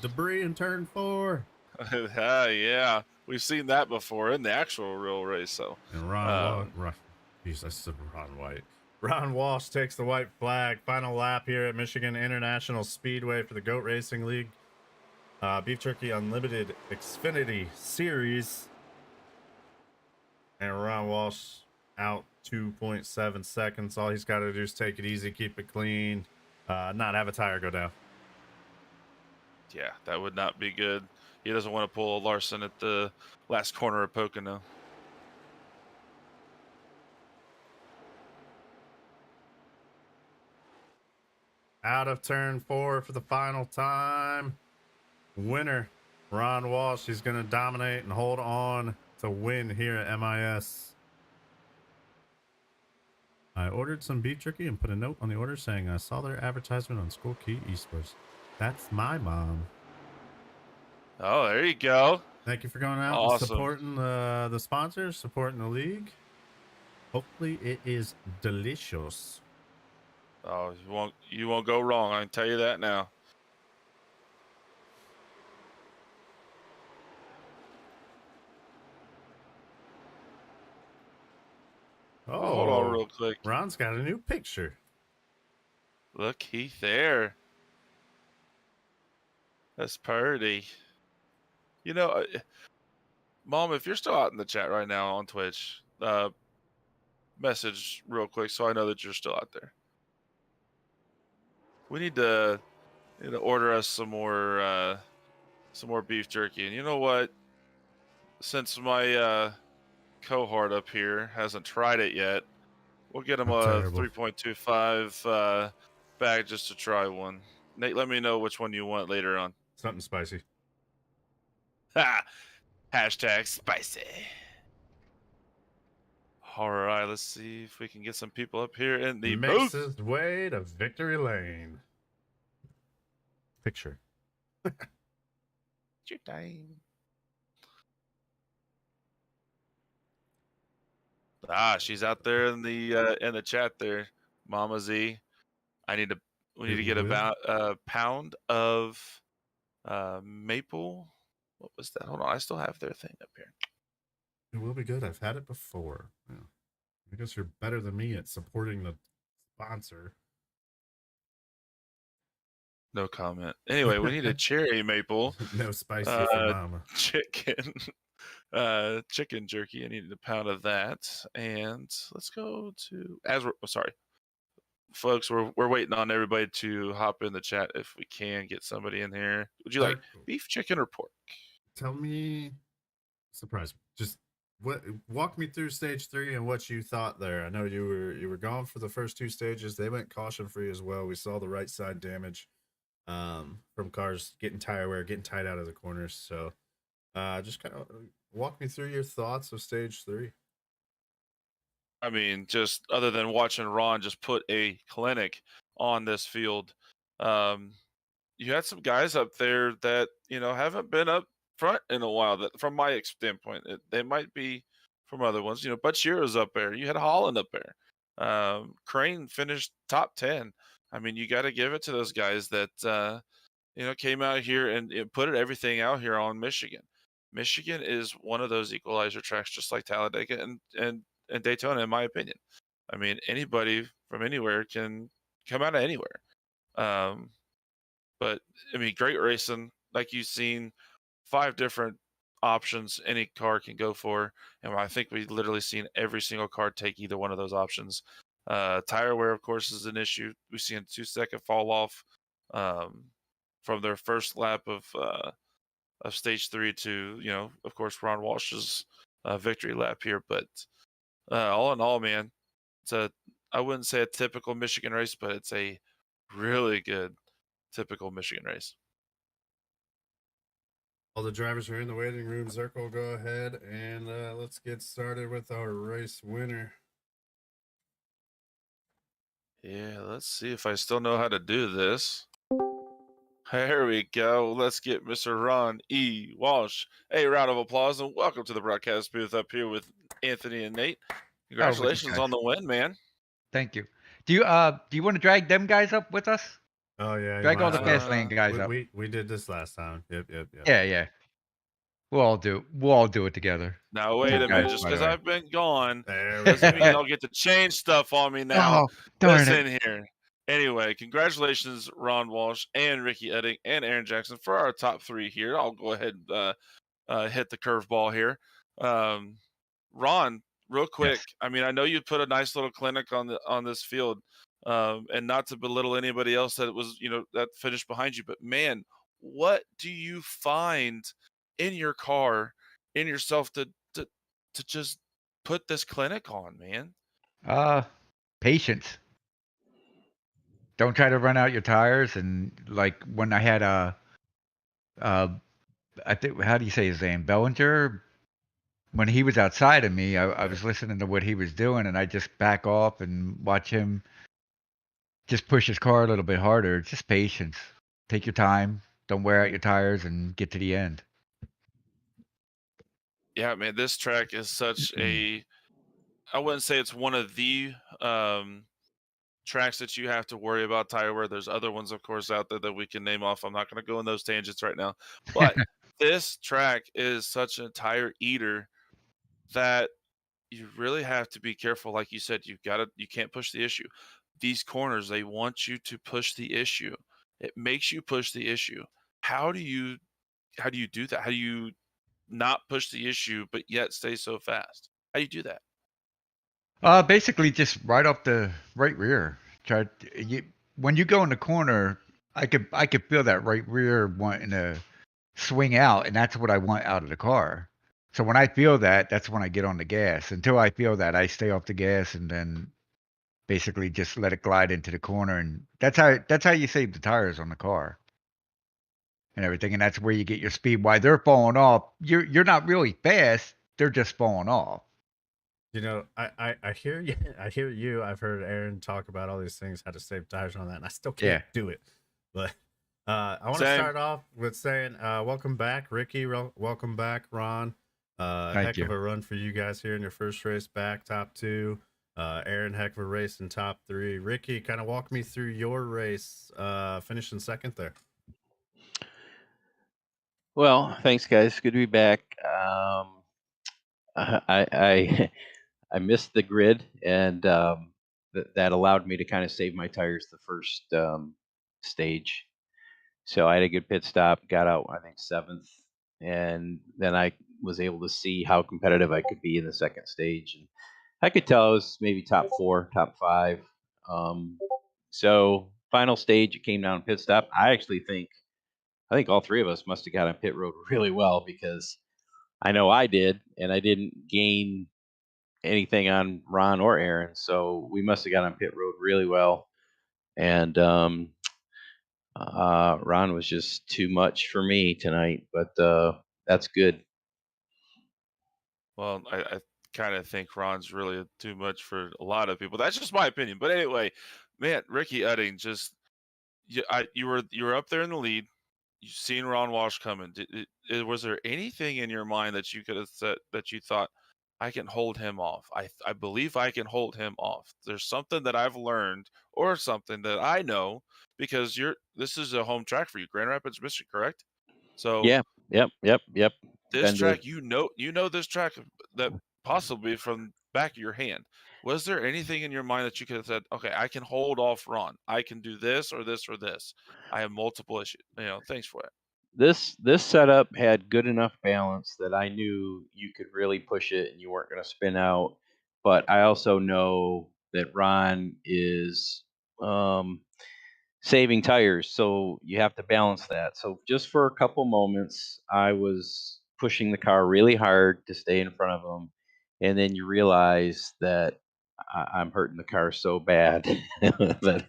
debris in turn 4. Yeah, we've seen that before in the actual real race. So and Ron White. Ron Walsh takes the white flag. Final lap here at Michigan International Speedway for the GOAT Racing League Beef Jerky Unlimited Xfinity Series. And Ron Walsh out 2.7 seconds. All he's got to do is take it easy, keep it clean, not have a tire go down. Yeah, that would not be good. He doesn't want to pull a Larson at the last corner of Pocono. Out of turn 4 for the final time. Winner, Ron Walsh. He's going to dominate and hold on to win here at MIS. I ordered some beef jerky and put a note on the order saying I saw their advertisement on School Key Esports. That's my mom. Oh, there you go. Thank you for going out and supporting the sponsors, supporting the league. Hopefully it is delicious. Oh, you won't go wrong. I can tell you that now. Oh, hold on real quick. Ron's got a new picture. Look, Heath there. That's pretty. You know, Mom, if you're still out in the chat right now on Twitch, message real quick so I know that you're still out there. We need to order us some more beef jerky. And you know what? Since my cohort up here hasn't tried it yet, we'll get him a 3.25 bag just to try one. Nate, let me know which one you want later on. Something spicy. Ha! Hashtag spicy. All right, let's see if we can get some people up here in the makes booth. his way to victory lane. Picture. Your time. She's out there in the chat there, Mama Z. We need to get about a pound of maple. What was that? Hold on, I still have their thing up here. It will be good. I've had it before. Yeah. I guess you're better than me at supporting the sponsor. No comment. Anyway, we need a cherry maple No spicy for mama. chicken. Chicken jerky. I needed a pound of that. And let's go to sorry. Folks, we're waiting on everybody to hop in the chat if we can get somebody in here. Would you like beef, chicken, or pork? Tell me, surprise me. Just walk me through stage 3 and what you thought there. I know you were gone for the first 2 stages. They went caution free as well. We saw the right side damage from cars getting tire wear, getting tied out of the corners. So just kind of walk me through your thoughts of stage 3. I mean, just other than watching Ron just put a clinic on this field, you had some guys up there that haven't been up front in a while. That, from my standpoint, they might be from other ones. Butchira's up there. You had Holland up there. Crane finished top 10. I mean, you got to give it to those guys that came out here and put everything out here on Michigan. Michigan is one of those equalizer tracks, just like Talladega and Daytona, in my opinion. I mean, anybody from anywhere can come out of anywhere. But I mean, great racing, like you've seen, 5 different options any car can go for, and I think we've literally seen every single car take either one of those options. Tire wear, of course, is an issue. We've seen a 2-second fall off from their first lap of stage 3 to of course, Ron Walsh's victory lap here. But all in all, man, I wouldn't say a typical Michigan race, but it's a really good typical Michigan race. All the drivers are in the waiting room. Zirkle, go ahead and let's get started with our race winner. Yeah, let's see if I still know how to do this. There we go. Let's get Mr. Ron E. Walsh a round of applause and welcome to the broadcast booth up here with Anthony and Nate. Congratulations on the win, man. Thank you. Do you want to drag them guys up with us? Oh yeah, drag all the fast lane guys up. We did this last time. Yep. Yeah. We'll all do it together. Now wait a minute, just because I've been gone doesn't mean y'all get to change stuff on me now. Oh, darn it. In here. Anyway, congratulations, Ron Walsh and Ricky Edding and Aaron Jackson for our top 3 here. I'll go ahead and hit the curveball here. Ron, real quick. Yes. I mean, I know you put a nice little clinic on this field, and not to belittle anybody else that was that finished behind you, but man, what do you find in your car, in yourself to just put this clinic on, man? Patience. Don't try to run out your tires. And like when I had I think, how do you say his name? Bellinger. When he was outside of me, I was listening to what he was doing, and I just back off and watch him just push his car a little bit harder. Just patience. Take your time. Don't wear out your tires and get to the end. Yeah, man, this track is such I wouldn't say it's one of the tracks that you have to worry about tire wear. There's other ones, of course, out there that we can name off. I'm not going to go in those tangents right now. But this track is such a tire eater that you really have to be careful. Like you said, you can't push the issue. These corners, they want you to push the issue. It makes you push the issue. How do you do that? How do you not push the issue but yet stay so fast? How do you do that? Basically just right off the right rear. When you go in the corner, I could feel that right rear wanting to swing out, and that's what I want out of the car. So when I feel that, that's when I get on the gas. Until I feel that, I stay off the gas and then basically just let it glide into the corner, and that's how you save the tires on the car and everything. And that's where you get your speed. Why they're falling off, you're not really fast, they're just falling off. I hear you. I hear you. I've heard Aaron talk about all these things, how to save tires on that, and I still can't do it. But I want to start off with saying welcome back, Ricky. Welcome back, Ron. Heck of a run for you guys here in your first race back, top 2. Aaron, heck of a race in top 3. Ricky, kind of walk me through your race, finishing second there. Well, thanks, guys. Good to be back. I missed the grid, and that allowed me to kind of save my tires the first stage. So I had a good pit stop, got out, I think, 7th. And then I was able to see how competitive I could be in the second stage. And I could tell I was maybe top 4, top 5. So final stage, it came down to pit stop. I think all 3 of us must have got on pit road really well, because I know I did, and I didn't gain anything on Ron or Aaron. So we must have got on pit road really well. And Ron was just too much for me tonight, but that's good. Well, I kind of think Ron's really too much for a lot of people. That's just my opinion. But anyway, man, Ricky Udding just you were up there in the lead. You seen Ron Walsh coming. Was there anything in your mind that you could have said that you thought I can hold him off? I believe I can hold him off. There's something that I've learned or something that I know, because this is a home track for you, Grand Rapids, Michigan, correct? So Yeah. Yep. this Been to track, you know this track that possibly from back of your hand. Was there anything in your mind that you could have said, okay, I can hold off Ron. I can do this or this or this. I have multiple issues. Thanks for it. this setup had good enough balance that I knew you could really push it and you weren't going to spin out. But I also know that Ron is saving tires, so you have to balance that. So just for a couple moments, I was pushing the car really hard to stay in front of him, and then you realize that I'm hurting the car so bad that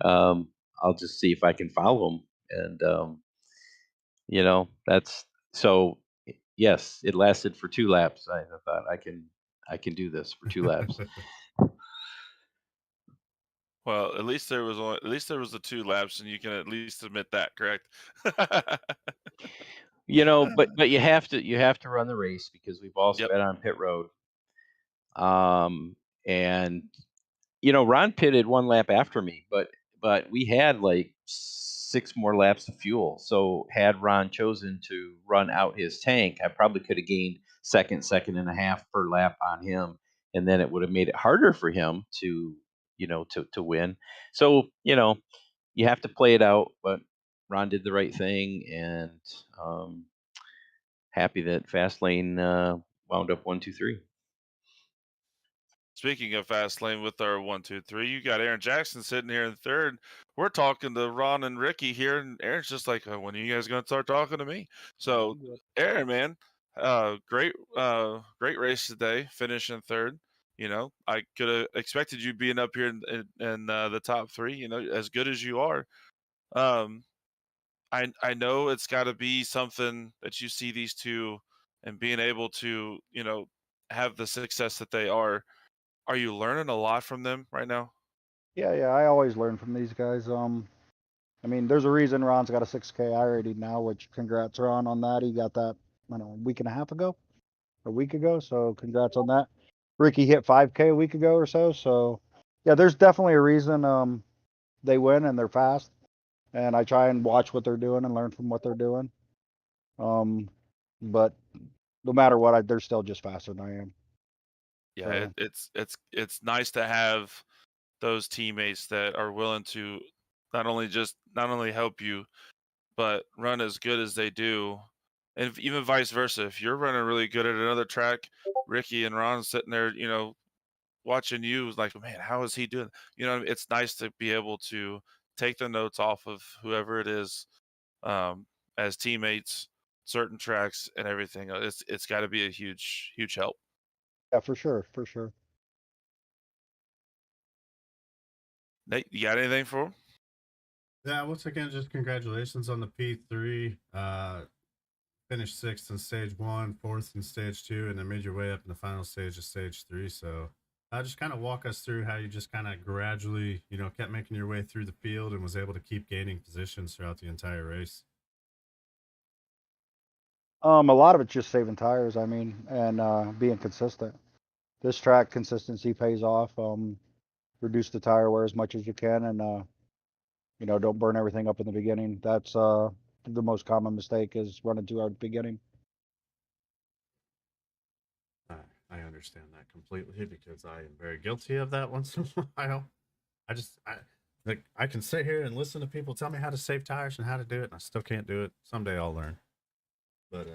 I'll just see if I can follow him. And that's so. Yes, it lasted for 2 laps. I thought I can do this for 2 laps. Well, at least there was the 2 laps, and you can at least admit that, correct? But you have to run the race because we've all Yep. sped on pit road. And Ron pitted 1 lap after me, but we had like 6 more laps of fuel. So had Ron chosen to run out his tank, I probably could have gained second and a half per lap on him, and then it would have made it harder for him to win. So you have to play it out, but Ron did the right thing, and um, happy that Fastlane wound up 1, 2, 3. Speaking of fast lane with our 1, 2, 3, you got Aaron Jackson sitting here in third. We're talking to Ron and Ricky here, and Aaron's just like, when are you guys going to start talking to me? So, Aaron, man, great race today, finishing third. I could have expected you being up here in the top 3. As good as you are. Um, I know it's got to be something that you see these two and being able to have the success that they are. Are you learning a lot from them right now? Yeah, I always learn from these guys. I mean, there's a reason Ron's got a 6K rating now, which congrats Ron on that. He got that, I don't know, a week ago. So congrats on that. Ricky hit 5K a week ago or so. So yeah, there's definitely a reason they win and they're fast. And I try and watch what they're doing and learn from what they're doing. But no matter what, they're still just faster than I am. Yeah, So it's nice to have those teammates that are willing to not only help you, but run as good as they do, and even vice versa. If you're running really good at another track, Ricky and Ron sitting there, watching you, like, man, how is he doing? It's nice to be able to take the notes off of whoever it is, um, as teammates, certain tracks and everything. It's got to be a huge help. yeah, for sure, for sure. Nate, you got anything for him? Yeah, once again, just congratulations on the P3. Finished 6th in stage 1, 4th in stage 2, and then made your way up in the final stage of stage 3. So just kind of walk us through how you just kind of gradually, kept making your way through the field and was able to keep gaining positions throughout the entire race. A lot of it's just saving tires, I mean, and being consistent. This track consistency pays off. Reduce the tire wear as much as you can, and don't burn everything up in the beginning. That's the most common mistake is running too hard at the beginning. I understand that completely because I am very guilty of that once in a while. Like, I can sit here and listen to people tell me how to save tires and how to do it, and I still can't do it. Someday I'll learn. But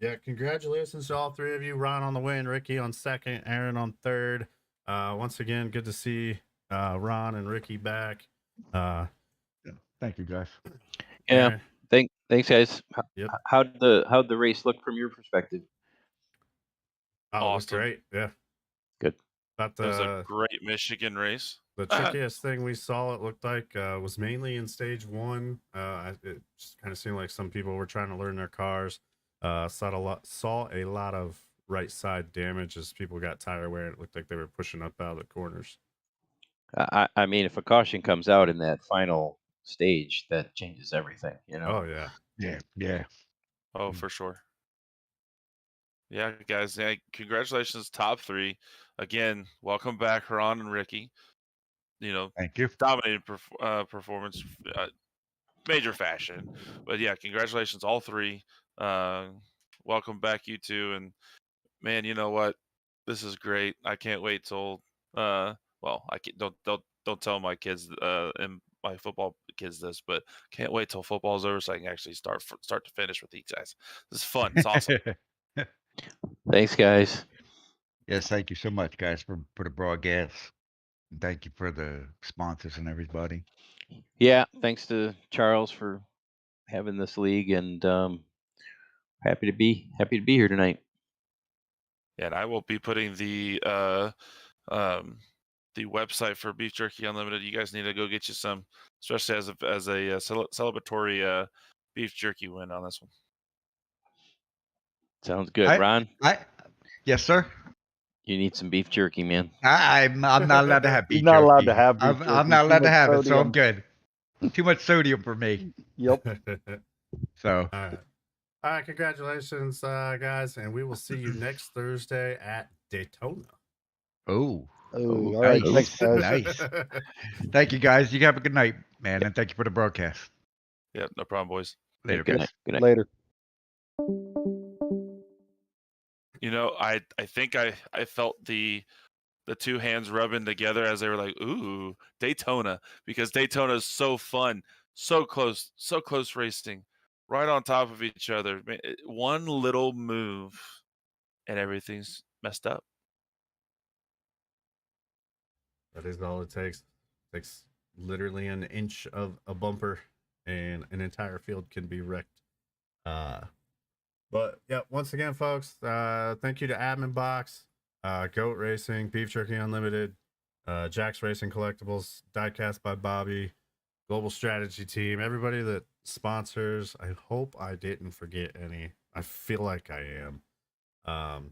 yeah, congratulations to all three of you. Ron on the win, Ricky on second, Aaron on third. Once again, good to see Ron and Ricky back. Thank you, guys. Yeah. Aaron, Thanks, guys. Yep. How'd the race look from your perspective? oh, it was Awesome. great. Yeah. Good. About It was a the great Michigan race. trickiest thing we saw, it looked like, was mainly in stage one. It just kind of seemed like some people were trying to learn their cars. Saw a lot of right side damage as people got tire wear. It looked like they were pushing up out of the corners. I mean, if a caution comes out in that final stage, that changes everything. Oh yeah. Yeah. Oh, for sure. Yeah, guys. Yeah, congratulations, top three. Again, welcome back, Ron and Ricky. Thank you. Dominated performance, major fashion. But yeah, congratulations, all three. Welcome back, you two. And man, you know what? This is great. I can't wait till. Well, I can't, don't tell my kids and my football kids this, but can't wait till football's over so I can actually start to finish with these guys. This is fun. It's awesome. Thanks, guys. Yes, thank you so much, guys, for the broadcast. Thank you for the sponsors and everybody. Yeah, thanks to Charles for having this league, and happy to be here tonight. And I will be putting the website for Beef Jerky Unlimited. You guys need to go get you some, especially as a celebratory beef jerky win on this one. Sounds good, Ron. Yes, sir. You need some beef jerky, man. I'm not allowed to have beef He's not allowed to jerky. have beef I'm jerky. not Too allowed to much have it, so I'm sodium. good. Too much sodium for me. Yep. So All right. Congratulations, guys, and we will see you next Thursday at Daytona. Oh, all right. nice. Thanks, guys. Nice. Thank you, guys. You have a good night, man, and thank you for the broadcast. Yeah, no problem, boys. Later, Good guys. night. Good night. Later. I think I felt the two hands rubbing together as they were like, ooh, Daytona, because Daytona is so fun, so close racing, right on top of each other. One little move and everything's messed up. That is all it takes. It takes literally an inch of a bumper, and an entire field can be wrecked. But yeah, once again, folks, thank you to AdminBoxx, G.O.A.T Racing, Beef Jerky Unlimited, Jack's Racing Collectibles, Diecast by Bobby, Global Strategy Team, everybody that sponsors. I hope I didn't forget any. I feel like I am.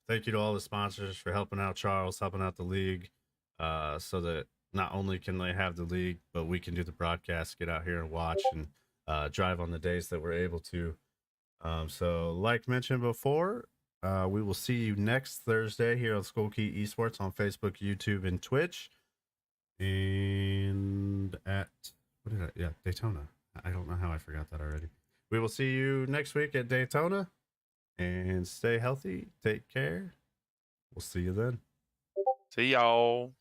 Thank you to all the sponsors for helping out Charles, helping out the league, so that not only can they have the league, but we can do the broadcast, get out here and watch, and drive on the days that we're able to. So, like mentioned before, we will see you next Thursday here on Skull Key Esports on Facebook, YouTube, and Twitch. And at Daytona. I don't know how I forgot that already. We will see you next week at Daytona. And stay healthy. Take care. We'll see you then. See y'all.